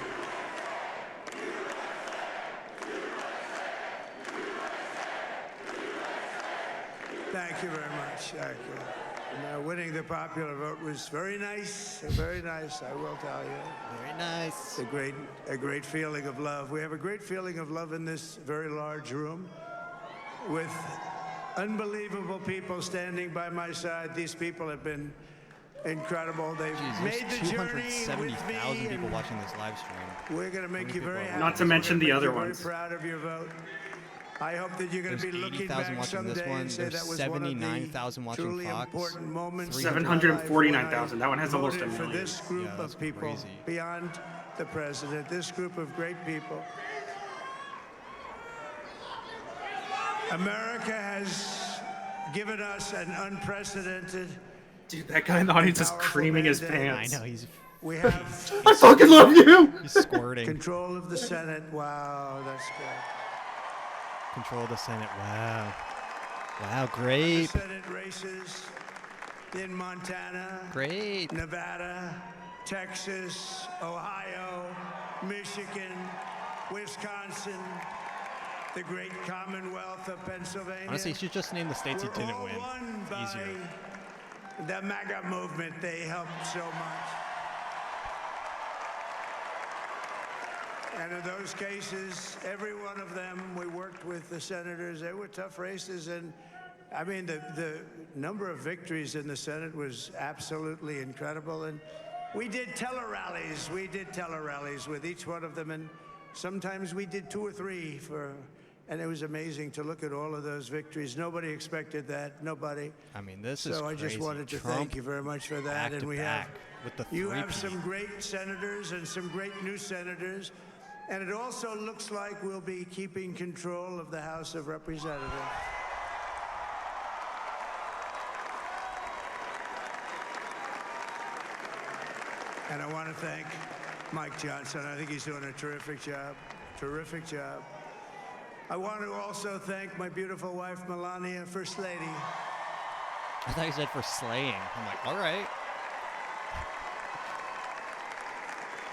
Thank you very much. Thank you. And, winning the popular vote was very nice. Very nice, I will tell you. Very nice. It's a great feeling of love. We have a great feeling of love in this very large room with unbelievable people standing by my side. These people have been incredible. They've made the journey with me. 270,000 people watching this live stream. We're going to make you very happy. Not to mention the other We're ones. very proud of your vote. I hope that you're going to be looking back someday and say that was one of the truly important moments. 749,000. That one has almost a for million. this group of people beyond the president, this group of great people. America has given us an unprecedented. Dude, that guy in the audience is creaming his pants. I know, he's... We have... I fucking love you! He's squirting. Control of the Senate. Wow, that's good. Control of the Senate. Wow. Wow, great. The Senate races in Montana. Great. Nevada, Texas, Ohio, Michigan, Wisconsin, the great Commonwealth of Pennsylvania. Honestly, you should just name the states he didn't win. It's easier. The MAGA movement, they helped so much. And in those cases, every one of them, we worked with the senators. They were tough races. And I mean, the number of victories in the Senate was absolutely incredible. And we did tele-rallies. We did tele-rallies with each one of them. And sometimes we did 2 or 3 and it was amazing to look at all of those victories. Nobody expected that. Nobody. I mean, this is crazy. So I just wanted to thank you very much for that. And we have, you have some great senators and some great new senators. And it also looks like we'll be keeping control of the House of Representatives. And I want to thank Mike Johnson. I think he's doing a terrific job. Terrific job. I want to also thank my beautiful wife, Melania, First Lady. I thought you said for slaying. I'm like, all right.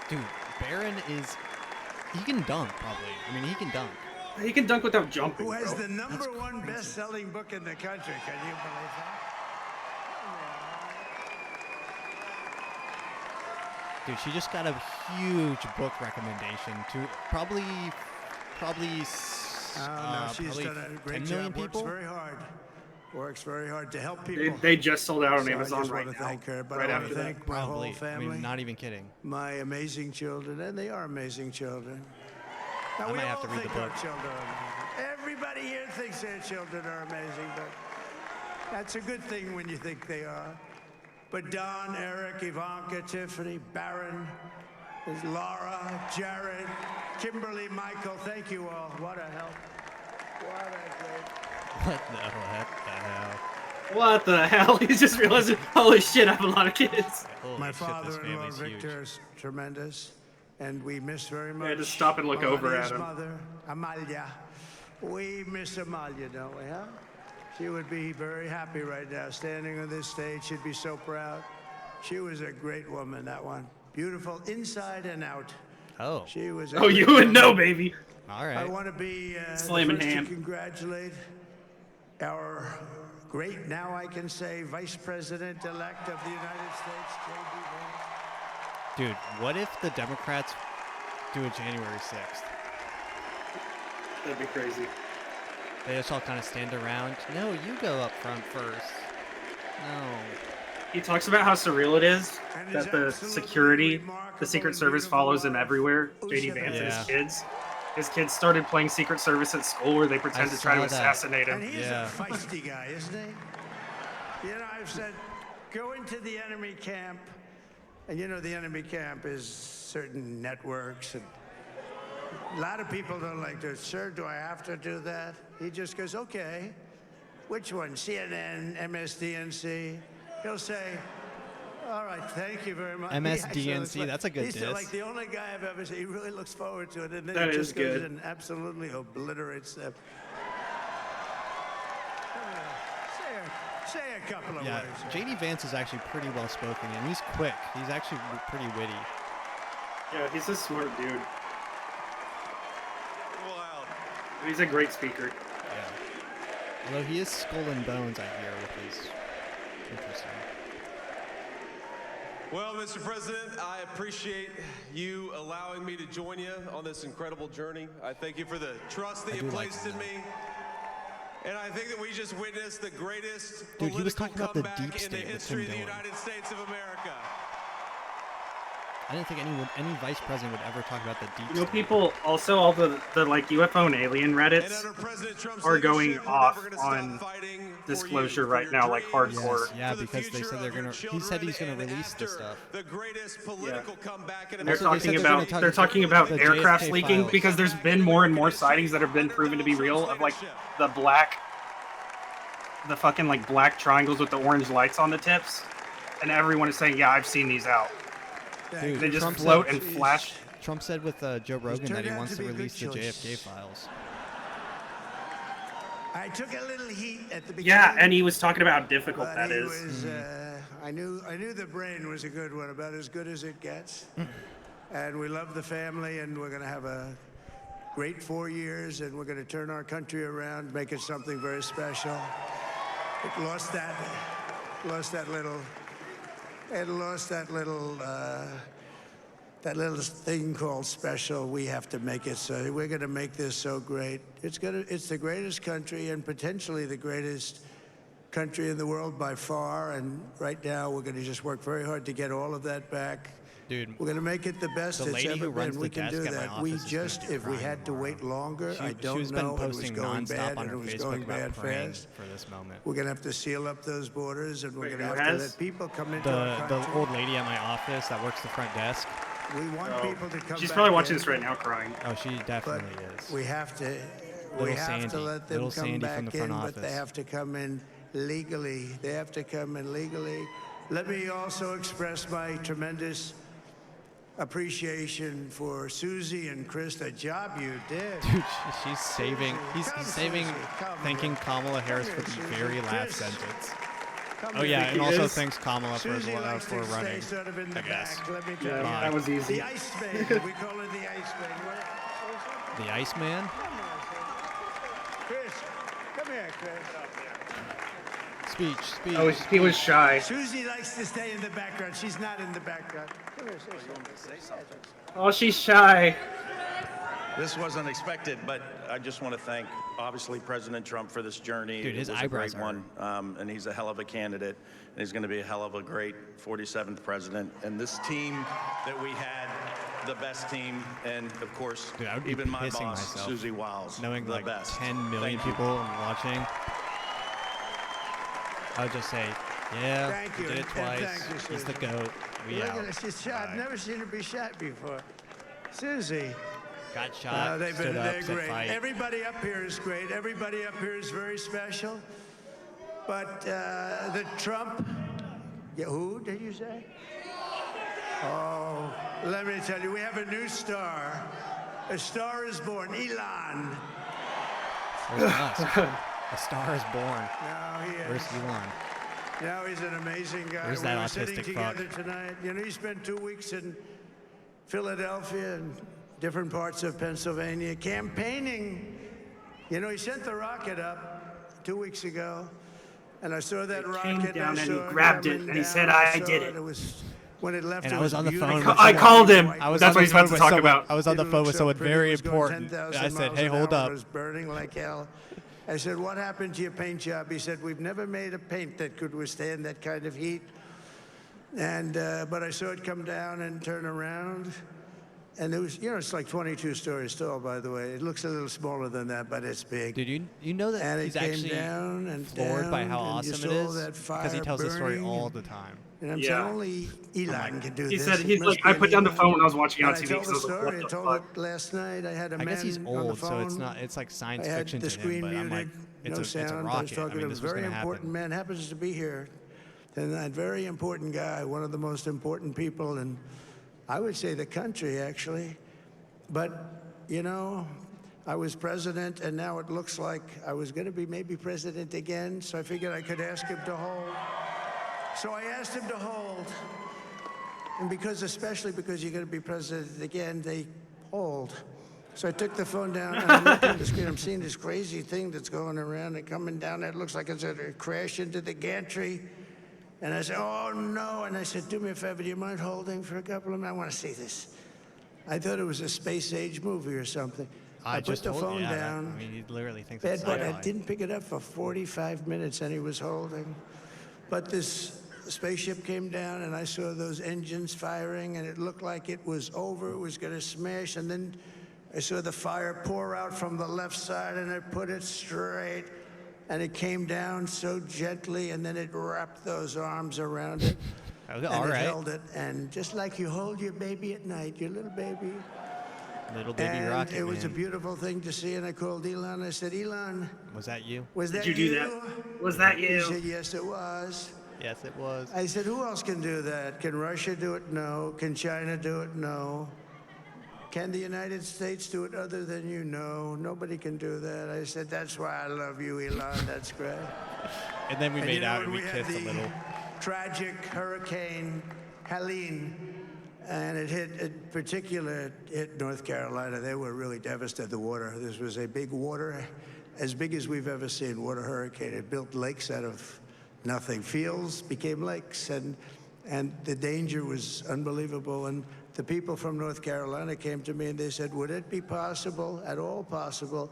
Dude, Barron is... He can dunk, probably. I mean, he can dunk. He can dunk without jumping, Who has bro. the #1 best-selling book in the country. Can you believe that? Dude, she just got a huge book recommendation to probably she's done a great job. Works very hard. Works very hard to help people. They just sold out on So Amazon I just right want to now. thank her, but right I want to after thank that. my whole family. I mean, not even kidding. My amazing children, and they are amazing children. Now, I we might have all to read think the our book. children are amazing. Everybody here thinks their children are amazing, but that's a good thing when you think they are. But Don, Eric, Ivanka, Tiffany, Barron, Laura, Jared, Kimberly, Michael, thank you all. What a help. What a great... What the hell? What the hell? He just realized, holy shit, I have a lot of kids. My father-in-law, Victor, is tremendous, and we miss very much. I had to stop and look over at his him. mother, Amalia. We miss Amalia, don't we, huh? She would be very happy right now, standing on this stage. She'd be so proud. She was a great woman, that one. Beautiful inside and out. Oh. She was. Oh, you would know, baby. All right. I want to be Slam in the first hand. to congratulate our great, now I can say, Vice President-elect of the United States, J.D. Vance. Dude, what if the Democrats do a January 6th? That'd be crazy. They just all kind of stand around. No, you go up front first. No. He talks about how surreal it is that the security, the Secret Service follows him everywhere. J.D. Vance and his kids. His kids started playing Secret Service at school where they pretend to try to assassinate him. And he's a feisty guy, isn't he? You know, I've said, go into the enemy camp. And you know, the enemy camp is certain networks. And a lot of people don't like to, sir, do I have to do that? He just goes, okay. Which one? CNN, MSDNC? He'll say, all right, thank you very much. MSDNC, that's a good He's diss. like the only guy I've ever seen. He really looks forward to it, and then That he is just goes good. and absolutely obliterates them. Say a couple of Yeah, words. J.D. Vance is actually pretty well spoken, and he's quick. He's actually pretty witty. Yeah, he's a smart dude. Wow. He's a great speaker. Yeah. Although he is skull and bones, I hear, which is interesting. Well, Mr. President, I appreciate you allowing me to join you on this incredible journey. I thank you for the trust that you placed in me. And I think that we just witnessed the greatest Dude, he was political talking about the comeback deep in the state with history Tim of the Dillon. United States of America. I didn't think any vice president would ever talk about the deep You know, state. people also, all the like UFO and alien Reddits are going off on disclosure right now, like hardcore. Yes, yeah, because they said they're gonna. He said he's gonna release this stuff. The greatest political comeback in They're talking about the aircrafts JFK leaking files. because there's been more and more sightings that have been proven to be real of like the fucking like black triangles with the orange lights on the tips, and everyone is saying, yeah, I've seen these out. Dude, they just Trump float said, and flash. Trump said with Joe Rogan that he wants to be a release the good choice. JFK files. I took a little heat at the beginning. Yeah, and he was talking about how difficult but that he is. Was, I knew the brain was a good one, about as good as it gets. And we love the family, and we're going to have a great 4 years, and we're going to turn our country around, make it something very special. It lost that little thing called special. We have to make it so. We're going to make this so great. It's the greatest country and potentially the greatest country in the world by far. And right now, we're going to just work very hard to get all of that back. Dude, we're going to make it the best the it's lady ever who runs been. the We can do desk at my that. We office is just, gonna be if we crying had to wait longer, She- I she don't was know. been It was posting going nonstop bad, on and her it was Facebook going about bad praying fast. for this moment. We're going to have to seal up those borders, and we're Wait, going to who have to has? let people come into our The country. old lady at my office that works the front desk. We want people to come She's back probably watching in. this right now, crying. Oh, she definitely is. We have to. Little We have Sandy. to let them Little come Sandy back from the in, front but they office. have to come in legally. They have to come in legally. Let me also express my tremendous appreciation for Susie and Chris. The job you did. Dude, she's saving. He's saving. Susie, come Thanking here. Kamala Harris Come for here, the Susie. very last Chris, sentence. come Oh here. yeah, and He also is. thanks Kamala Susie likes for to stay running. sort of in I the guess. back. Let me tell Yeah, you. that was easy. The Iceman. We call her the Iceman. The Iceman. Chris, come here, Chris. Speech. Oh, he was shy. Susie likes to stay in the background. She's not in the background. Come here, say something. Oh, she's shy. This wasn't expected, but I just want to thank, obviously, President Trump for this journey. Dude, his it was eyebrows a great one, and he's a hell of a candidate, and he's going to be a hell of a great 47th president. And this team that we had, the best team, and of course, Dude, I would be even my pissing boss, myself Susie Wiles, knowing the like best. 10 million Thank you. people watching. I would just say, yeah, Thank you you. did it and twice. thank you, He's the Susie. goat. We Look out. at her. She's shot. I've never seen her be shot before. Susie. Got shot. Stood up. They're Said great. fight. Everybody up here is great. Everybody up here is very special. But the Trump, yeah, who did you say? Oh, let me tell you, we have a new star. A star is born. Elon. Where's Musk? A star is born. Now he is. Where's Elon? Now he's an amazing guy. Where's We that were sitting autistic fuck? together tonight. You know, he spent 2 weeks in Philadelphia and different parts of Pennsylvania campaigning. You know, he sent the rocket up 2 weeks ago, and I saw that rocket. Came down I and saw he it grabbed it coming and he down. said, I I saw did it. it. It was when it left. And it I was on the beautiful. phone. I called him. I was That's on what the he's about phone to with talk someone. about. I was on the Didn't phone look with so someone pretty. very It was going important. 10,000 I said, miles "Hey, an hold hour. up." It was burning like hell. I said, "What happened to your paint job?" He said, "We've never made a paint that could withstand that kind of heat." And but I saw it come down and turn around, and it was, you know, it's like 22 stories tall. By the way, it looks a little smaller than that, but it's big. Dude, you know that And he's it came actually down and floored by down, how and you awesome it saw is that because he fire tells the story burning, all the time. And I'm Yeah. saying only Elon can do He this. said, It he's must like, I be put down the Elon. phone when I was watching on And TV I told because I the was like, story. I what the told fuck? it last night. I had a I man guess he's on the old, so it's phone. not. It's like science I had fiction the to him. screen But I'm muted, like, it's no a sound. I was rocket. talking to a this was very gonna important happen. man. Happens to be here. And that very important guy, one of the most important people in, I would say, the country, actually. But, you know, I was president, and now it looks like I was going to be maybe president again, so I figured I could ask him to hold. So I asked him to hold. And especially because you're going to be president again, they hold. So I took the phone down, and I'm looking at the screen. I'm seeing this crazy thing that's going around and coming down. It looks like it's going to crash into the gantry. And I said, oh, no. And I said, do me a favor, do you mind holding for a couple of minutes? I want to see this. I thought it was a space-age movie or something. I put just the told phone you, down. I mean, he literally thinks Bad it's boy, sci-fi. I didn't pick it up for 45 minutes, and he was holding. But this spaceship came down, and I saw those engines firing, and it looked like it was over, it was going to smash, and then I saw the fire pour out from the left side, and I put it straight, and it came down so gently, and then it wrapped those arms around it, and it held it, and just like you hold your baby at night, your little baby. Little baby and rocket, it was man. a beautiful thing to see, and I called Elon. I said, Elon. Was that you? Was that Did you do that? Was that you? He said, yes, it was. Yes, it was. I said, who else can do that? Can Russia do it? No. Can China do it? No. Can the United States do it other than you? No. Nobody can do that. I said, that's why I love you, Elon. That's great. And then we made out and we kissed a little. Tragic Hurricane Helene, and it hit North Carolina. They were really devastated. The water. This was a big water, as big as we've ever seen. Water hurricane. It built lakes out of nothing. Fields became lakes, and the danger was unbelievable. And the people from North Carolina came to me and they said, would it be possible, at all possible,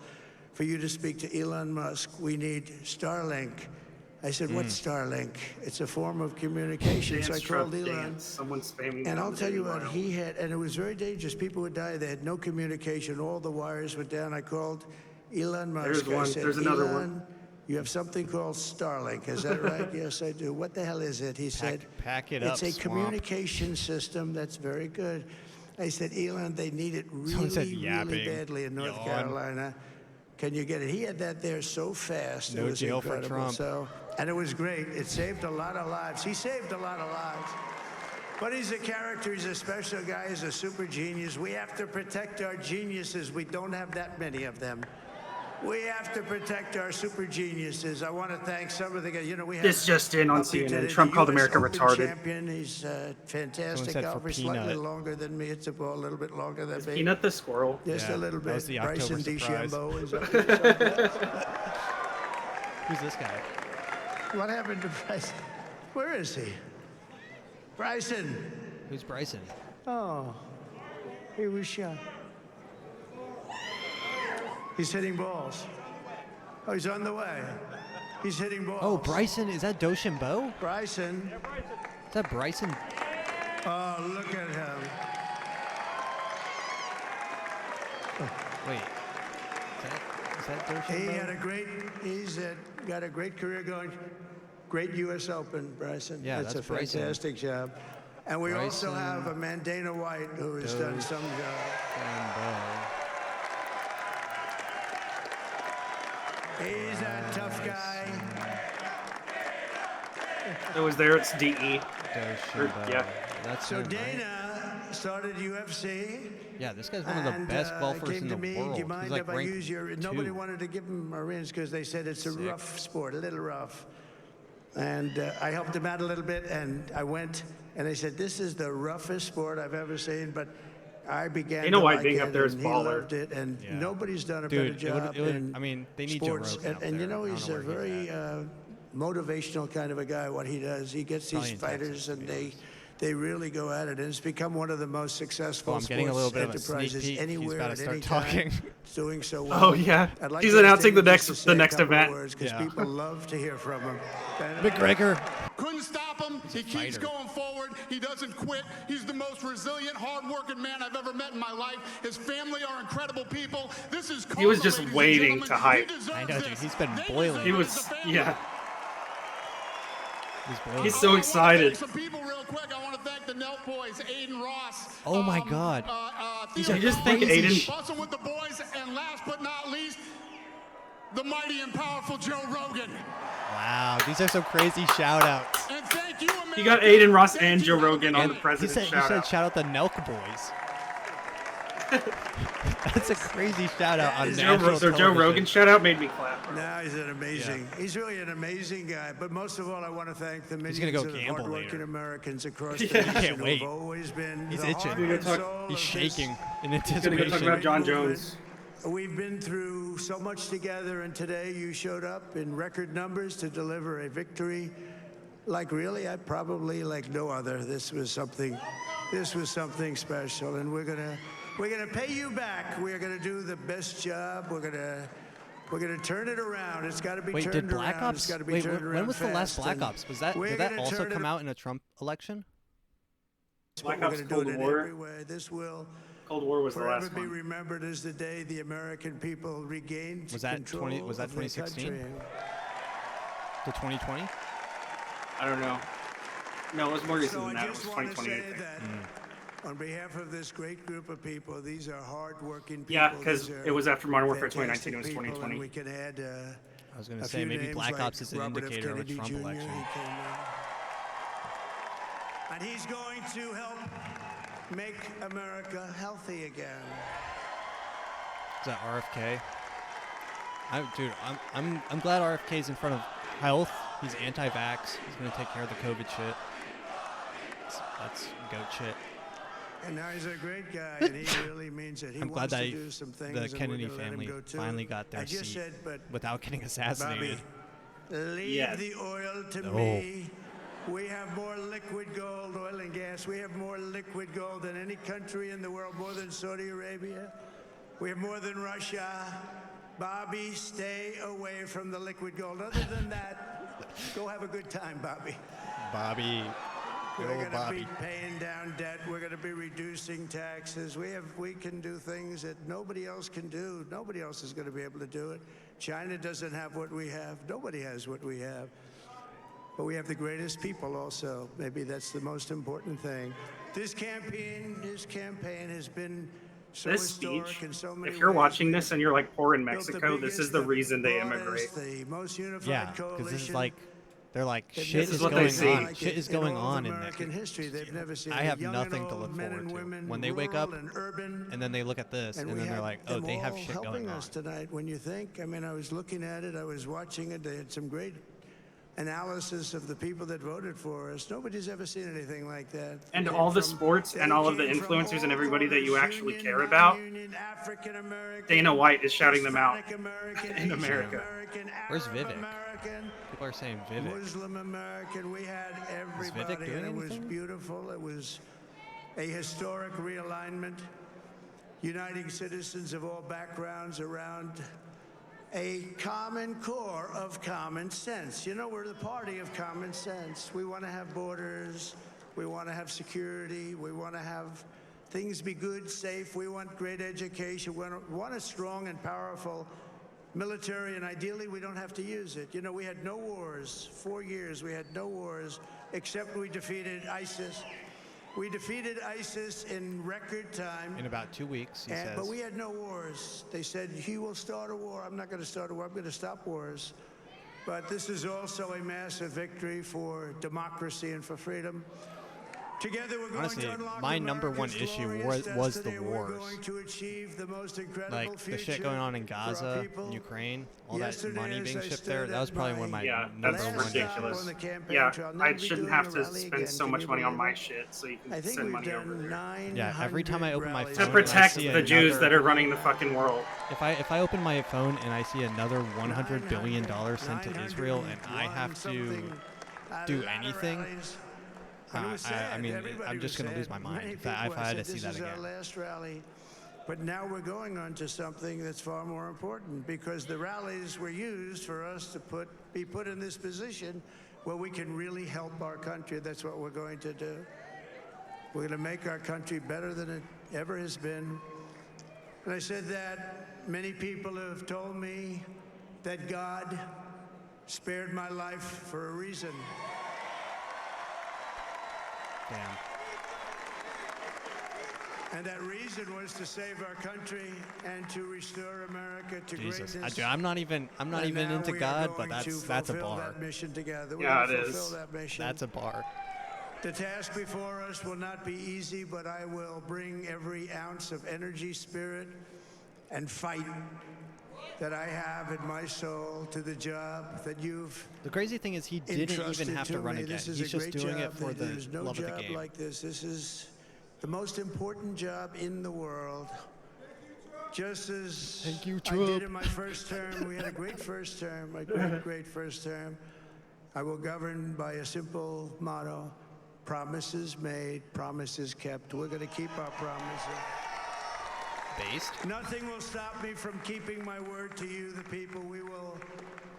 for you to speak to Elon Musk? We need Starlink. I said, what's Starlink? It's a form of communication. So I called Elon. Someone's spamming. And I'll tell you what, he had, and it was very dangerous. People would die. They had no communication. All the wires were down. I called Elon Musk. There's one. I said, There's another Elon, one. you have something called Starlink. Is that right? Yes, I do. What the hell is it? He said, pack it up, it's a swamp. communication system that's very good. I said, Elon, they need it really, really badly in North Carolina. Can you get it? He had that there so fast. No it was jail for incredible. Trump. So, and it was great. It saved a lot of lives. He saved a lot of lives. But he's a character. He's a special guy. He's a super genius. We have to protect our geniuses. We don't have that many of them. We have to protect our super geniuses. I want to thank some of the guys. You know, we have This just in on CNN. Trump called America retarded. Champion. He's fantastic golfer. Slightly longer than me. It's a little bit longer than me. Peanut the squirrel. Just a little bit. That was the Bryson October surprise. DeChambeau is up there. Who's this guy? What happened to Bryson? Where is he? Bryson. Who's Bryson? Oh, he was shot. He's hitting balls. Oh, he's on the way. He's hitting balls. Oh, Bryson. Is that Doshambo? Bryson. Is that Bryson? Oh, look at him. Wait. Is that Doshambo? He's got a great career going. Great U.S. Open, Bryson. Yeah, that's a Bryson. fantastic job. And we also have a man, Dana White, who has done some job. He's a tough guy. It was there. It's DE. Yeah. That's so him, Dana started UFC. Yeah, this guy's one of the best golfers in the world. Do you mind He's like if I ranked use your? 2. Nobody wanted to give him a rinse because they said it's a rough sport, a little rough. And I helped him out a little bit, and I went, and they said, this is the roughest sport I've ever seen, but I began You know to why like being it, up there is and baller. he loved it, and nobody's done a Dude, better job in I mean, they need sports. Joe Rogan up And you there. know, I don't he's know a where he's very motivational kind of a guy, what he does. He gets Probably these in fighters, Texas, and they really go at it, and it's become one of the most successful I'm getting a sports little bit of a sneak enterprises peek. He's anywhere about at to start any time. talking. It's doing so well. Oh yeah. I'd like He's to ask announcing the David just to next say a next couple event. words, 'cause people love to hear from him. McGregor. Couldn't stop him. He keeps going forward. He doesn't quit. He's the most resilient, hard-working man I've ever met in my life. His family are incredible people. This is He was just waiting to hype. I know, dude. He's been boiling. He was, yeah. He's boiling. He's so excited. Some people real quick. I want to thank the Nelt boys, Aiden Ross. Oh my God. These are just think Aiden. Busting with the boys, and last but not least, the mighty and powerful Joe Rogan. Wow, these are some crazy shout outs. And thank you, He got Aiden Ross and Joe Rogan on the president's He shout said out. shout out the Nelk Boys. That's a crazy shout out on national So Joe television. Rogan shout out made me clap. No, he's an amazing. He's really an amazing guy. But most of all, I want to thank the He's millions gonna go of gamble hardworking later. Americans across Yeah. the nation Can't wait. who've always been He's the itching. heart and soul He's of shaking in He's gonna anticipation. go talk about John Jones. We've been through so much together, and today you showed up in record numbers to deliver a victory. Like really, I probably like no other. This was something special, and we're gonna pay you back. We're gonna do the best job. We're gonna We're going to turn it around. It's got to be Wait, turned did Black around. Ops? It's got to be Wait, turned around when was the last fast, Black and Ops? Was that we're did that gonna also turn come it- out in a Trump election? Black We're Ops going to do Cold it in War. every way. This will Cold War was the forever last be one. remembered as the day the American people regained Was that control 20? Was that of their 2016? country. To 2020? I don't know. No, it was more recent So than I that. It was just want to 2020. say I think. that on behalf of this great group of people, these are hard-working people. Yeah, because These are it was after Modern Warfare fantastic 2019. It was people, 2020. and we can add I was going to a say few maybe names Black like Ops is an Robert F. indicator of a Kennedy Trump Jr. election. He came, and he's going to help make America healthy again. Is that RFK? Dude, I'm glad RFK's in front of health. He's anti-vax. He's gonna take care of the COVID shit. That's goat shit. And now he's a great guy, and he really means it. He I'm glad wants that to do some things, the and we're Kennedy gonna let him family go too. finally got their I just seat said, but without getting assassinated. Bobby, leave Yes. the oil to No. me. We have more liquid gold, oil and gas. We have more liquid gold than any country in the world, more than Saudi Arabia. We have more than Russia. Bobby, stay away from the liquid gold. Other than that, go have a good time, Bobby. Bobby, We're go going to Bobby. be paying down debt. We're going to be reducing taxes. We can do things that nobody else can do. Nobody else is going to be able to do it. China doesn't have what we have. Nobody has what we have. But we have the greatest people also. Maybe that's the most important thing. This campaign has been so This historic speech, in so many if you're ways. watching this and you're like poor in Built the Mexico, this is biggest, the the reason they broadest, immigrate. the most unified Yeah, because this is coalition. like, they're like, They've shit never is what going they see. on. Shit is going in all of on in American there. history. They've never seen I it. have Young nothing and to old, look men forward and to. women, When they wake up rural and urban, and then they look at this and we then they're have like, oh, them they have all shit helping going on. us tonight. When you think, I mean, I was looking at it, I was watching it. They had some great analysis of the people that voted for us. Nobody's ever seen anything like that. And They all the came from- sports and they all of the came from influencers and all everybody that you corners, actually union, care about, non-union, African-American, Dana White is shouting them out Hispanic-American, in America. Asian-American, Where's Vivek? Arab-American, People are saying Vivek. Muslim-American. We had Vivek everybody, doing and it was anything? beautiful. It was a historic realignment, uniting citizens of all backgrounds around a common core of common sense. You know, we're the party of common sense. We want to have borders. We want to have security. We want to have things be good, safe. We want great education. We want a strong and powerful military, and ideally we don't have to use it. You know, we had no wars. 4 years we had no wars, except we defeated ISIS. We defeated ISIS in record time. In about 2 weeks, he says. But we had no wars. They said, he will start a war. I'm not going to start a war. I'm going to stop wars. But this is also a massive victory for democracy and for freedom. Together we're going Honestly, to unlock my number one America's issue glorious was the destiny. We're wars. going to achieve the most incredible Like the shit future going on in for our Gaza, people. in Ukraine, all Yesterday, that money as being I shipped there. stood That was at probably one of my Yeah, number that's one ridiculous. on the campaign Yeah, trail. Never I be shouldn't doing have a to rally spend again. so Can much you money on believe my it? shit, so you I can think send we've money over done there. 900 Yeah, every time I open my rallies. phone, To and I protect see the Jews another- that are running the fucking world. If I open my phone and I see another $100 billion sent to Israel and I have to do anything, I mean, I'm just going to lose my mind if I had to see that This is our again. last rally. But now we're going on to something that's far more important, because the rallies were used for us to be put in this position where we can really help our country. That's what we're going to do. We're going to make our country better than it ever has been. And I said that many people have told me that God spared my life for a reason. Damn. And that reason was to save our country and to restore America to Jesus, greatness. I'm not even And into now we are God, but going to that's a fulfill bar. that mission together. We're Yeah, going it to is. fulfill that mission. That's a bar. The task before us will not be easy, but I will bring every ounce of energy, spirit, and fight that I have in my soul to the job that you've The crazy thing is he didn't entrusted even have to run me. again. This is He's a just great doing it job. for the There's no love of the job game. like this. This is the most important job in the world. Just as Thank you, I Trump. did in my first term. We had a great first term, a great first term. I will govern by a simple motto: promises made, promises kept. We're going to keep our promises. based? Nothing will stop me from keeping my word to you, the people. We will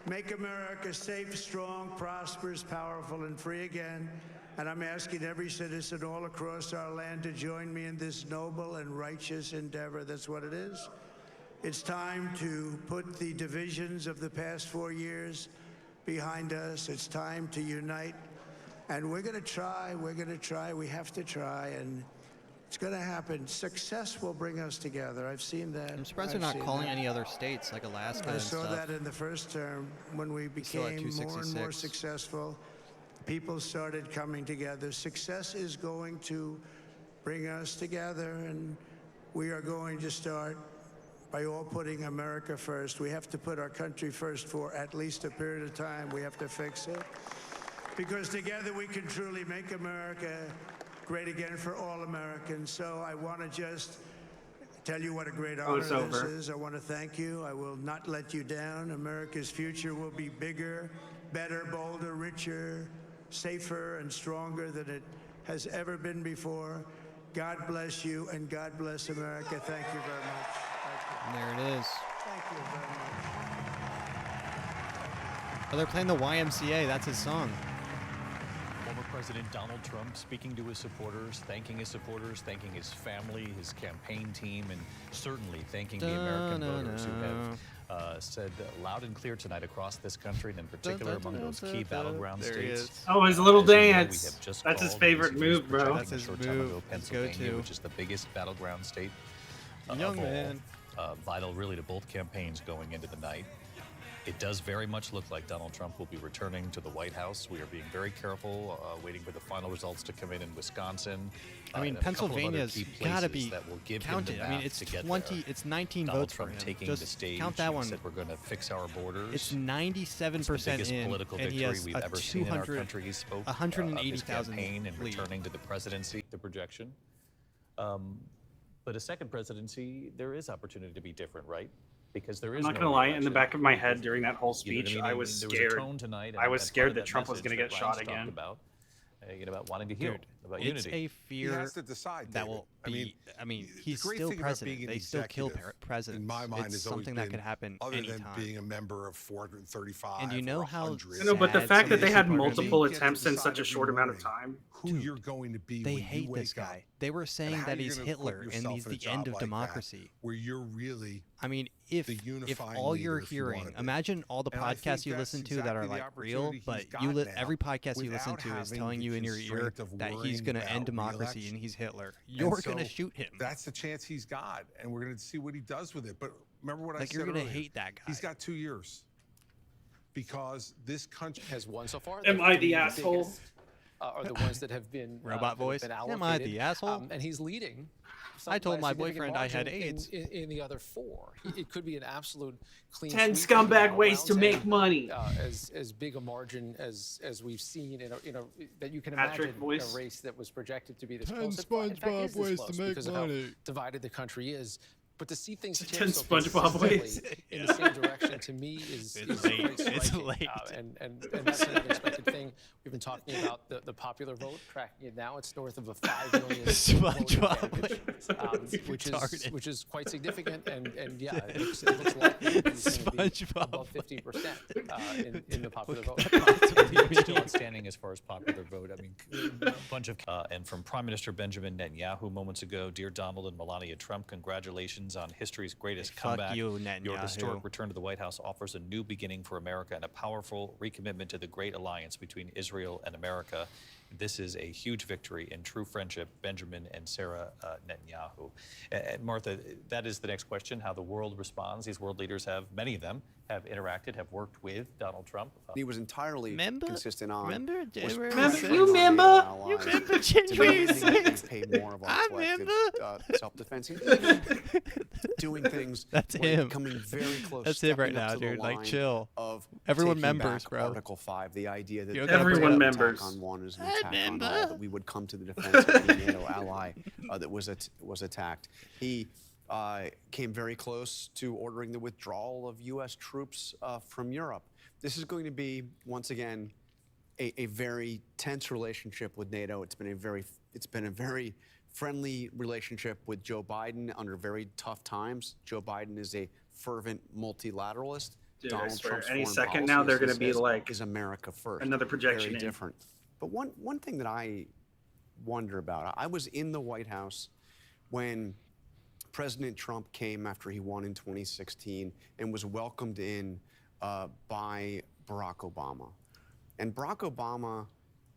make America safe, strong, prosperous, powerful, and free again. And I'm asking every citizen all across our land to join me in this noble and righteous endeavor. That's what it is. It's time to put the divisions of the past 4 years behind us. It's time to unite. And we're going to try. We're going to try. We have to try. And it's going to happen. Success will bring us together. I've seen that. I'm surprised they're not calling any other states like Alaska I saw and stuff. that in the first term when we became more and more successful. People started coming together. Success is going to bring us together, and we are going to start by all putting America first. We have to put our country first for at least a period of time. We have to fix it. Because together we can truly make America great again for all Americans. So I want to just tell you what a great honor this is. I want to thank you. I will not let you down. America's future will be bigger, better, bolder, richer, safer, and stronger than it has ever been before. God bless you, and God bless America. Thank you very much. And there it is. Thank you very much. Oh, they're playing the YMCA. That's his song. Former President Donald Trump speaking to his supporters, thanking his family, his campaign team, and certainly thanking the American voters who have said loud and clear tonight across this country, and in particular among those key battleground states. Oh, his little dance. That's his favorite move, bro. That's his move. Pennsylvania, which is the biggest battleground state Young man. Vital really to both campaigns going into the night. It does very much look like Donald Trump will be returning to the White House. We are being very careful, waiting for the final results to come in Wisconsin. I mean, Pennsylvania's got to be counted. I mean, it's 19 votes for him. Taking Just the stage, count that one. Said we're going to fix our borders. It's 97% in, political and he victory has we've a ever seen in our country. He spoke 180,000 campaign and returning to the presidency, the projection. But a second presidency, there is opportunity to be different, right? Because there is. I'm not gonna lie. In the back of my head during that whole speech, I was scared. I was scared that Trump was gonna get shot again. About wanting to heal, about it's unity. a fear He has to decide, that David. will be. I mean, he's great still thing about being president. an They still kill executive, presidents. In my mind, it's has always something that been, could happen other anytime. than being a member of 435. And you know or how 100. No, but the fact that they had multiple You get to attempts in decide such a every short amount of morning time. Who you're going to be They when hate you wake this guy. up. They were saying And how that you're he's gonna put Hitler and yourself he's in a the end job of like that, democracy. where you're really I mean, if all you're hearing, imagine all the And I podcasts think you that's listen to that are exactly the like real, opportunity but he's you got now, every podcast you listen without to is having telling the you in your ear constraint of that he's worrying going to about end democracy re-election. and he's Hitler. And You're going to so shoot him. That's the chance he's got, and we're going to see what he does with it. But remember what I Like, said you're gonna earlier. hate that guy. He's got 2 years because this country has won so far. Am I the asshole? Are the ones that have been Robot voice. Been Am I the asshole? And he's leading. I told my significant boyfriend I had margin AIDS. in the other four. It could be an absolute clean 10 sweep scumbag all ways to around, make and, money. As big a margin as we've seen in a that you can Patrick imagine voice. a race that was projected to be this 10 close. In fact, is SpongeBob this ways close to make because money. of how divided the country is. But to see things 10 change so SpongeBob ways. consistently in the same direction to me is late. quite striking. It's late. And that's an unexpected thing. We've been talking about the popular vote, tracking it now. It's north of a 5 million SpongeBob vote advantage, which is quite significant. And yeah, it looks like it's going to be above 50% in the popular vote. Still outstanding as far as popular vote. I mean, a bunch of and from Prime Minister Benjamin Netanyahu moments ago, dear Donald and Melania Trump, congratulations on history's greatest comeback. you, Netanyahu. Your historic return to the White House offers a new beginning for America and a powerful recommitment to the great alliance between Israel and America. This is a huge victory in true friendship, Benjamin and Sarah Netanyahu. And Martha, that is the next question, how the world responds. These world leaders have, many of them, have interacted, have worked with Donald Trump. He was entirely consistent on. Remember January You remember January 6th? Pay more of our collective self-defense. Doing things. That's like him. Coming very close. That's him right stepping up now, to the dude. Like, line chill. Of Everyone taking members, back bro. Article 5, the idea that Everyone an members. attack on one is an attack on all, that we would come to the defense of the NATO ally that was attacked. He came very close to ordering the withdrawal of U.S. troops from Europe. This is going to be, once again, a very tense relationship with NATO. It's been a very friendly relationship with Joe Biden under very tough times. Joe Biden is a fervent multilateralist. Dude, Donald I swear, Trump's any foreign second policy now they're going to be is like America first. another projection Very in. different. But one thing that I wonder about, I was in the White House when President Trump came after he won in 2016 and was welcomed in by Barack Obama. And Barack Obama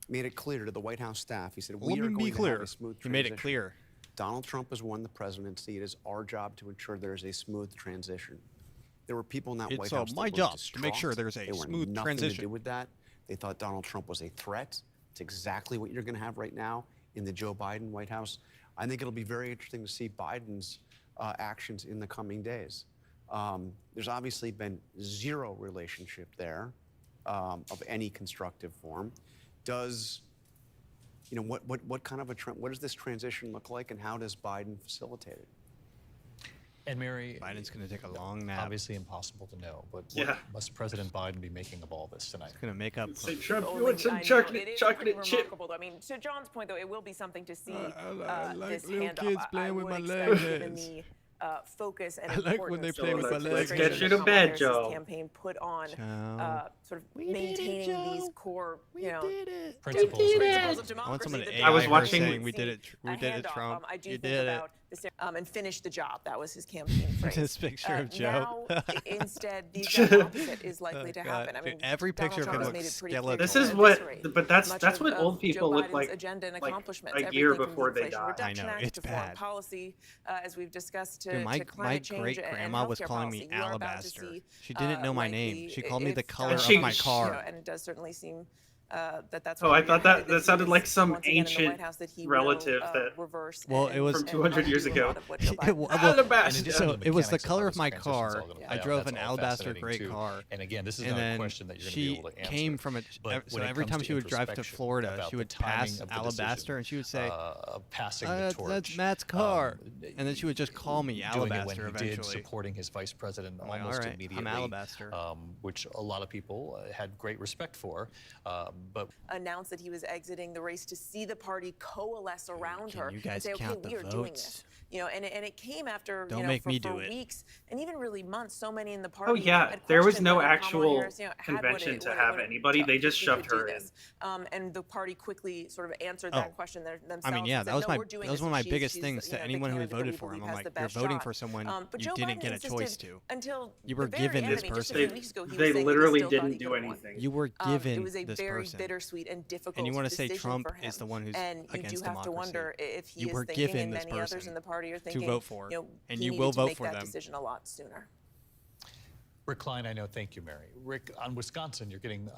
made it clear to the White House staff, he said, we are going to have a smooth transition. He made it clear. Donald Trump has won the presidency. It is our job to ensure there is a smooth transition. There were people in that White House that my were job distraught. to make sure there's a They were smooth nothing transition. to do with that. They thought Donald Trump was a threat. It's exactly what you're going to have right now in the Joe Biden White House. I think it'll be very interesting to see Biden's actions in the coming days. There's obviously been zero relationship there of any constructive form. Does, you know, what kind of what does this transition look like, and how does Biden facilitate it? And Mary, Biden's going to take a long nap. Obviously impossible to know, but Yeah. what must President Biden be making of all this tonight? He's going to make up. Say, Trump, you Only- want some I know, chocolate, it is chocolate pretty chip? remarkable, though. I mean, to John's point, though, it will be something to see I like this little handoff. kids playing with would my expect, given legs. the focus and I like when they importance play that with the my legs. administration Let's get you to and Kamala bed, Harris's Joe. campaign put on Joe. sort of maintaining these core, Principles. principles of I democracy. want someone to that AI I was her watching- saying we did it. We did it, handoff. Trump. I do You think did it. about this, and finish the job. That was his campaign phrase. This picture of Joe. Now, instead, the exact opposite is likely to happen. I mean, every Donald picture of Trump him has looks made it pretty clear skeletal. This to is what, eviscerate but that's much what of old people Joe look Biden's like agenda and like accomplishments. a year Everything from the before they Inflation die. Reduction I know, Act it's to foreign bad. policy, as we've discussed, to, Dude, my to climate change great and grandma was healthcare calling policy. me You are about to Alabaster. see, She didn't know my name. likely She called me the it's color she- of my car. and it does certainly seem that's. Oh, where I you're thought headed, that he sounded is like some once again in the ancient White House that he relative will, that reverse Well, and- it was from and 200 years undo a lot ago. of what Joe Well, Biden well, Alabaster. so it was the mechanics of color how of my this transition's car. all gonna play I out, drove that's an all Alabaster fascinating, gray too. car. And again, this is and not a then question that you're going to she be able to answer. came from a. But So when it every comes time to she would drive to introspection Florida, about she the would timing pass of the Alabaster, decision, and she would say, passing the torch. "That's Matt's car," and then she would just call me doing it Alabaster when he did, eventually. supporting his vice president I'm like, almost "All right, I'm immediately, Alabaster." which a lot of people had great respect for. But announced that he was exiting the race to see the party coalesce around her you and guys say, okay, count the we are doing votes? this. And it came after Don't make me do for it. weeks and even really months. So many in the party. Oh yeah, had there was questioned no whether Kamala actual Harris, had what convention it- to what have it anybody. took They just if she shoved could do her in. this. And the party quickly sort of answered Oh. that question themselves. I mean, yeah, and that said, was "No, my we're doing that was this," one of and my she's- biggest she's, things to the anyone who candidate that voted we for him. believe I'm has like, the you're best voting shot. for someone But you Joe didn't Biden get a choice insisted to. until You were the very given end. this I mean, just a person. few weeks ago, he was They saying he literally still thought didn't he do could have won. anything. You were given It was a this very person. bittersweet and difficult And you want to say decision Trump for him. is the one who's And you against do have to democracy. wonder if he You is were thinking, given and this many others person in the party are to thinking, vote for, he and you needed will to vote make for that them. decision a lot sooner. Rick Klein, I know. Thank you, Mary. Rick, on Wisconsin, you're getting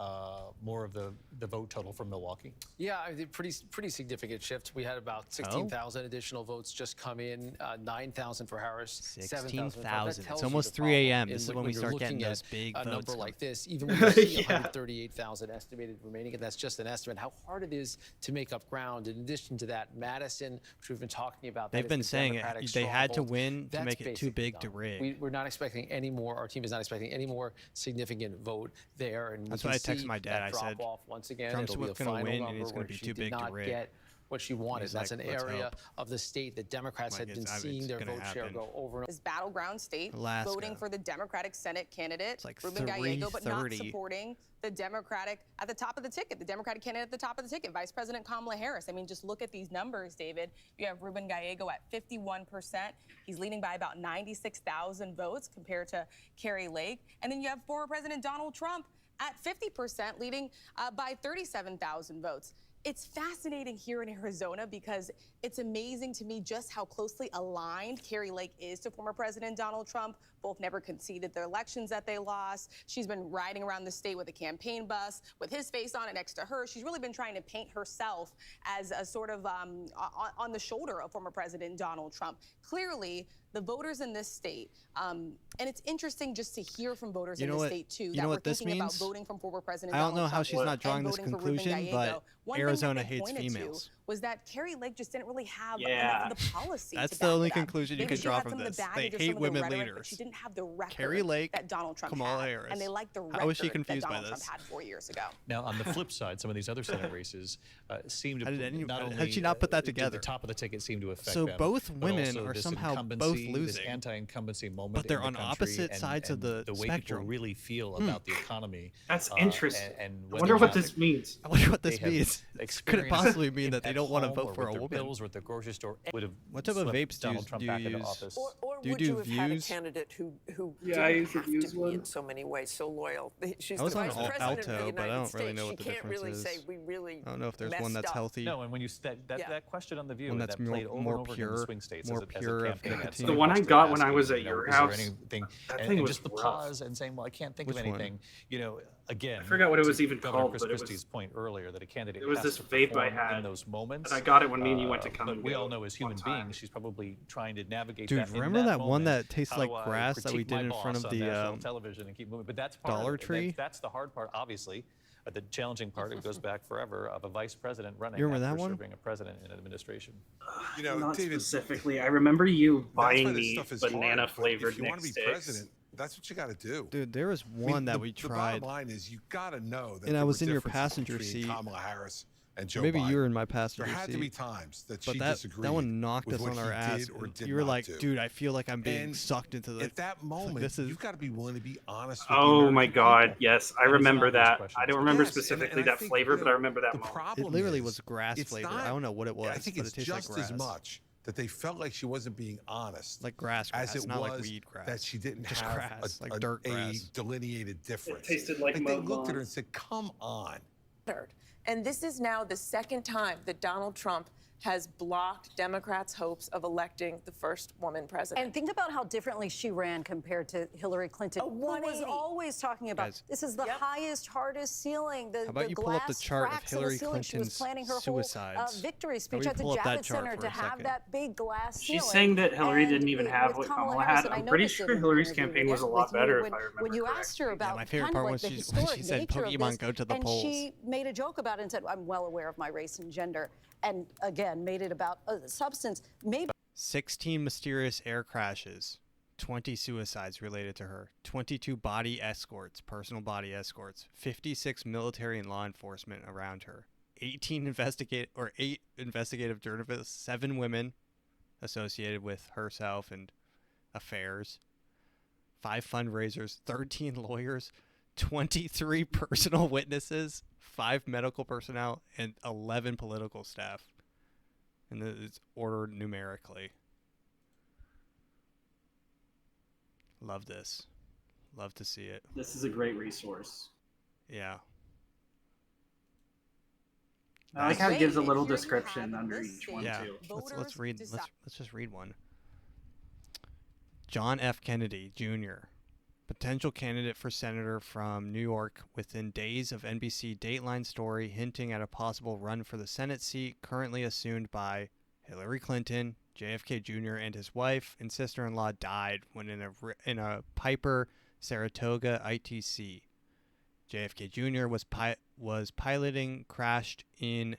more of the vote total from Milwaukee. Yeah, I think pretty significant shift. We had about 16,000 additional votes just come in, 9,000 for Harris, 7,000 for Trump. That 16,000. tells It's you almost the 3 problem a.m. in This is when when we you're start looking getting those at big a votes number coming. like this. Even when you see Yeah. 138,000 estimated remaining, and that's just an estimate, how hard it is to make up ground. In addition to that, Madison, which we've been talking about, that They've is been the saying Democratic they had to stronghold. win to That's make it too basically big to done. rig. We're not expecting any more. Our team is not expecting any more significant vote there. And That's we what I can texted see my dad. that I said, drop off once again. Trump's It'll be a gonna final win, and number it's gonna where be she too did big to not rig. get what she wanted. He's That's like, an "Let's area hope." of the state that Democrats Like, had been it's seeing their gonna vote share happen. go over and This battleground state, Alaska. voting for the Democratic Senate candidate, like Ruben Gallego, but not 330. supporting the Democratic at the top of the ticket, the Democratic candidate at the top of the ticket, Vice President Kamala Harris. I mean, just look at these numbers, David. You have Ruben Gallego at 51%. He's leading by about 96,000 votes compared to Carrie Lake. And then you have former President Donald Trump at 50%, leading by 37,000 votes. It's fascinating here in Arizona because it's amazing to me just how closely aligned Carrie Lake is to former President Donald Trump. Both never conceded the elections that they lost. She's been riding around the state with a campaign bus with his face on it next to her. She's really been trying to paint herself as a sort of on the shoulder of former President Donald Trump. Clearly, the voters in this state, and it's interesting just to hear from voters in this state too, that we're thinking about voting from former President I don't Donald know how Trump she's not and drawing this voting for Ruben conclusion, Gallego. but One thing that Arizona they hates pointed to females. was that Carrie Lake just didn't really have enough of the policy. That's to the back only it up. conclusion you Maybe can she draw had from some of the this. baggage They or some hate of the women rhetoric, leaders. But she didn't have the record Carrie Lake, that Donald Trump Kamala had, Harris. and they liked the record How is she confused that by Donald Trump this? had 4 years ago. Now, on the flip side, some of these other Senate races seem to How did she not put that together? The top of the ticket seem to affect So them. both but women also are this somehow both incumbency, losing. This anti-incumbency moment, But they're in the on country opposite and, sides of and the way spectrum. people really feel about the economy. That's interesting. And I wonder what this means. I wonder what this they have means. Could it experienced possibly mean that they at don't want to home vote or for with a their woman? bills or at the grocery store would have What type of swept vapes Donald Trump do back you into use? office. Or Do you would do you have had a views? candidate who Yeah, I didn't used to have to use be one. in so many ways so loyal? She's I was the on vice president of Alto, the but I United don't States. really know what She the can't difference really is. say we really I don't know if there's one messed that's up. healthy. No, and when you that question on the View One that's that played over more and over again in pure, the swing states more as a pure of campaign ad, nicotine. The one I somebody got when asking, I was at you know, your is there house, anything, that and thing was just the rough. pause and saying, well, I can't think Which of one? anything. You know, again, I forgot what it was to even Governor called, Chris but it was- Christie's point earlier that a candidate it was has this to vape I perform had, in those moments. and I got it when me and you went to Come But and we Go all know as human one time. beings, she's probably trying to navigate Dude, that. in remember that one moment, that tastes how like do I grass that we critique did my in front boss of on the national television and keep moving? But that's part Dollar of it. Tree? That's the hard part, obviously. The challenging part, it goes back forever, of a vice president running You remember after that one? serving a president in an administration. You know, Not David, specifically. I remember you that's why buying this me stuff is hard, but banana-flavored if you want Nick to be sticks. president, that's what you got to do. Dude, there was I mean, one that we The tried. bottom line is you got to know that And I there was were in your differences passenger between seat. Kamala Harris and Joe Maybe Biden. you were in my passenger There had seat. to be times that But she that disagreed one knocked with us what on our he ass. did or and did you were not like, do. dude, I feel like I'm being And sucked into the. At that moment, this is. you've got to be willing to be honest with the Oh my American God! people. Yes, I And it's an remember obvious that. question. I don't remember Yes, specifically and I that think, flavor, you but know, I remember that the moment. problem It literally is, was grass it's flavored. not- I don't know what it was, I think but it's it tastes just like grass. as much that they felt like she wasn't being honest, Like grass, as it not was like weed grass. that she didn't Just have grass, a, like a- dirt a grass. delineated difference. tasted like they mowed looked at her lawn. and said, "Come on." And this is now the second time that Donald Trump has blocked Democrats' hopes of electing the first woman president. And think about how differently she ran compared to Hillary Clinton, A who was 180. always talking about Guys. this is the highest, hardest ceiling. The, How about the you pull up the glass chart of cracks in the Hillary ceiling. She was Clinton's planning her suicides? whole victory How speech about at you the pull up that Javits chart Center for to a have second? that big glass ceiling. She's saying that Hillary And didn't even with have what Kamala Kamala Harris, had. and I I'm pretty noticed sure it in Hillary's the interview campaign was a lot with you better, when, if I remember when you asked her correctly. about my favorite kind part of like was the when historic she said, nature of "Pokemon, this, go to the and polls." she made a joke about it and said, "I'm well aware of my race and gender," and again made it about substance. Maybe 16 mysterious air crashes, 20 suicides related to her, 22 body escorts, personal body escorts, 56 military and law enforcement around her, 8 investigative journalists, 7 women associated with herself and affairs, 5 fundraisers, 13 lawyers, 23 personal witnesses, 5 medical personnel, and 11 political staff. And it's ordered numerically. Love this. Love to see it. This is a great resource. Yeah. I like how it gives a little Here you description have under this each one Yeah. too. Let's read. decide- Let's just read one. John F. Kennedy Jr., potential candidate for senator from New York, within days of NBC Dateline story hinting at a possible run for the Senate seat currently assumed by Hillary Clinton. JFK Jr. and his wife and sister-in-law died when in a Piper Saratoga ITC. JFK Jr. was piloting, crashed into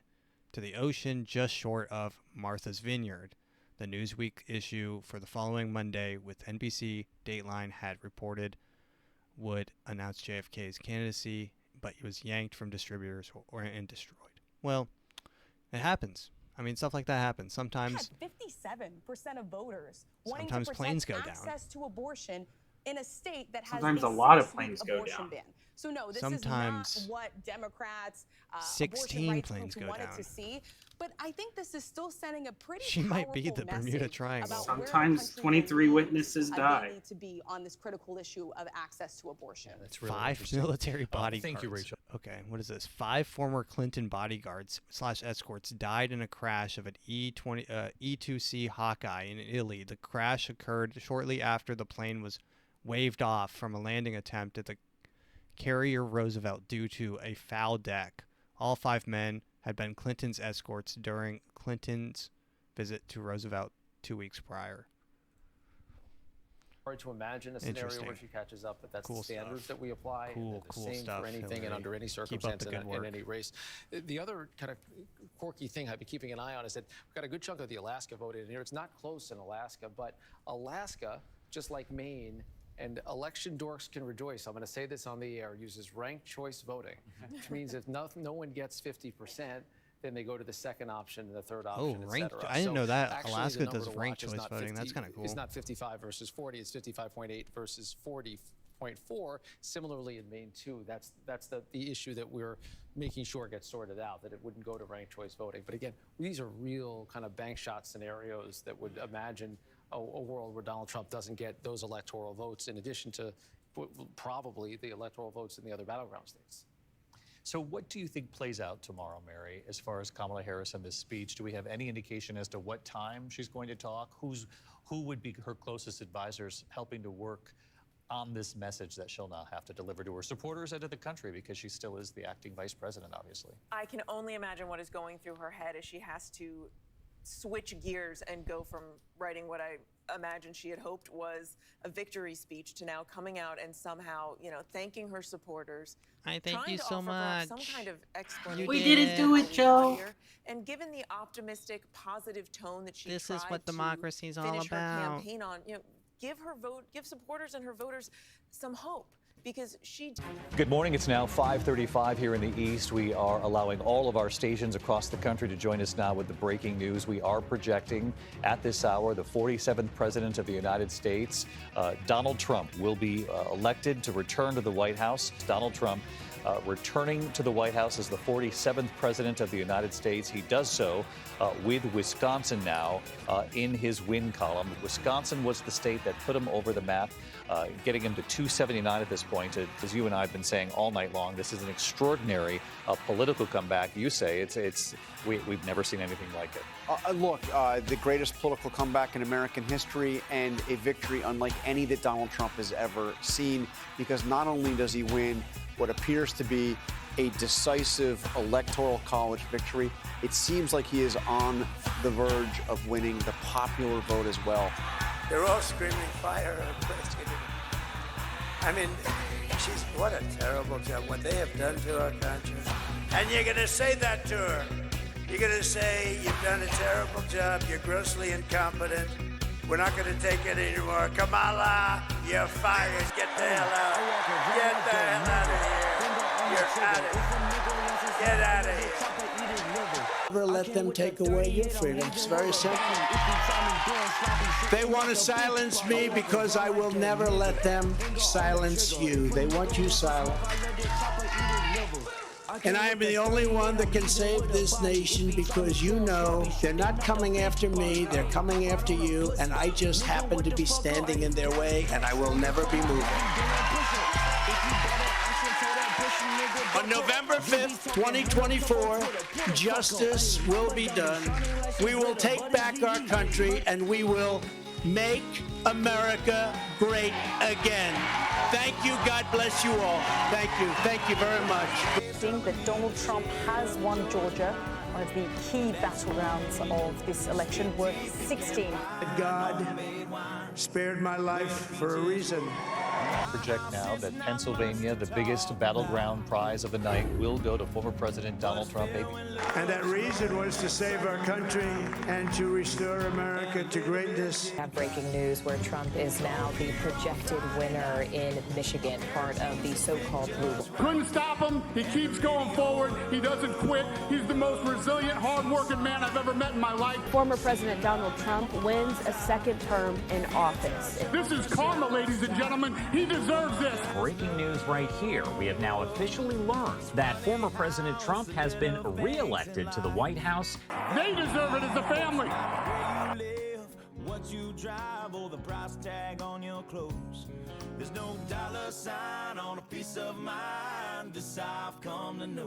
the ocean just short of Martha's Vineyard. The Newsweek issue for the following Monday with NBC Dateline had reported would announce JFK's candidacy, but he was yanked from distributors and destroyed. Well, it happens. I mean, stuff like that happens. Sometimes 57% of voters wanting Sometimes to planes protect go down. access to abortion in a state that has Sometimes a a lot of 6-week planes go abortion down. ban. So no, this Sometimes is not what Democrats, 16 abortion rights planes groups go wanted down. to see. But I think this is still sending a pretty She might be powerful the Bermuda message Triangle. about where the Sometimes country 23 believes, witnesses they die. need to be on this critical issue of access to abortion. That's really 5 interesting. military bodyguards. Thank you, Rachel. Okay, what is this? 5 former Clinton bodyguards / escorts died in a crash of an E-2C Hawkeye in Italy. The crash occurred shortly after the plane was waved off from a landing attempt at the carrier Roosevelt due to a foul deck. All 5 men had been Clinton's escorts during Clinton's visit to Roosevelt 2 weeks prior. Hard to imagine a scenario where she catches up, but that's the standards that we apply. Cool same stuff, for anything Hillary. and under any circumstance in any race. The other kind of quirky thing I've been keeping an eye on is that we've got a good chunk of the Alaska vote in here. It's not close in Alaska, but Alaska, just like Maine, and election dorks can rejoice, I'm going to say this on the air, uses ranked choice voting, which means if no one gets 50%, then they go to the second option and the third option, ranked. etc. I didn't know that. Actually, Alaska does ranked choice voting. That's kind of cool. It's not 55 versus 40. It's 55.8 versus 40.4. Similarly in Maine too. That's the issue that we're making sure gets sorted out, that it wouldn't go to ranked choice voting. But again, these are real kind of bank shot scenarios that would imagine a world where Donald Trump doesn't get those electoral votes in addition to probably the electoral votes in the other battleground states. So what do you think plays out tomorrow, Mary, as far as Kamala Harris and this speech? Do we have any indication as to what time she's going to talk? Who would be her closest advisors helping to work on this message that she'll now have to deliver to her supporters and to the country, because she still is the acting vice president, obviously? I can only imagine what is going through her head as she has to switch gears and go from writing what I imagine she had hoped was a victory speech to now coming out and somehow, thanking her supporters. I thank you so much. Some kind of explanation. We didn't do it, Joe. And given the optimistic, positive tone that she This tried is what democracy's all finish her about. campaign on, give supporters and her voters some hope. Because she... Good morning. It's now 5:35 here in the East. We are allowing all of our stations across the country to join us now with the breaking news. We are projecting at this hour the 47th President of the United States, Donald Trump, will be elected to return to the White House. Donald Trump returning to the White House as the 47th President of the United States. He does so with Wisconsin now in his win column. Wisconsin was the state that put him over the map, getting him to 279 at this point. As you and I have been saying all night long, this is an extraordinary political comeback. You say we've never seen anything like it. Look, the greatest political comeback in American history, and a victory unlike any that Donald Trump has ever seen, because not only does he win what appears to be a decisive electoral college victory, it seems like he is on the verge of winning the popular vote as well. They're all screaming fire. I mean, what a terrible job, what they have done to our country. And you're going to say that to her. You're going to say, you've done a terrible job, you're grossly incompetent, we're not going to take it anymore. Kamala, you're fired. Get the hell out. Get the hell out of here. You're out of here. Get out of here. Never let them take away your freedom. It's very simple. They want to silence me because I will never let them silence you. They want you silent. And I am the only one that can save this nation, because they're not coming after me, they're coming after you, and I just happen to be standing in their way, and I will never be moving. On November 5th, 2024, justice will be done. We will take back our country, and we will make America great again. Thank you. God bless you all. Thank you. Thank you very much. That Donald Trump has won Georgia, one of the key battlegrounds of this election, worth 16. God spared my life for a reason. Project now that Pennsylvania, the biggest battleground prize of the night, will go to former President Donald Trump. And that reason was to save our country and to restore America to greatness. We have breaking news where Trump is now the projected winner in Michigan, part of the so-called blue. Couldn't stop him. He keeps going forward. He doesn't quit. He's the most resilient, hard-working man I've ever met in my life. Former President Donald Trump wins a second term in office. This is karma, ladies and gentlemen. He deserves this. Breaking news right here. We have now officially learned that former President Trump has been re-elected to the White House. They deserve it as a family. What you drive or the price tag on your clothes. There's no dollar sign on a piece of mind. This I've come to know.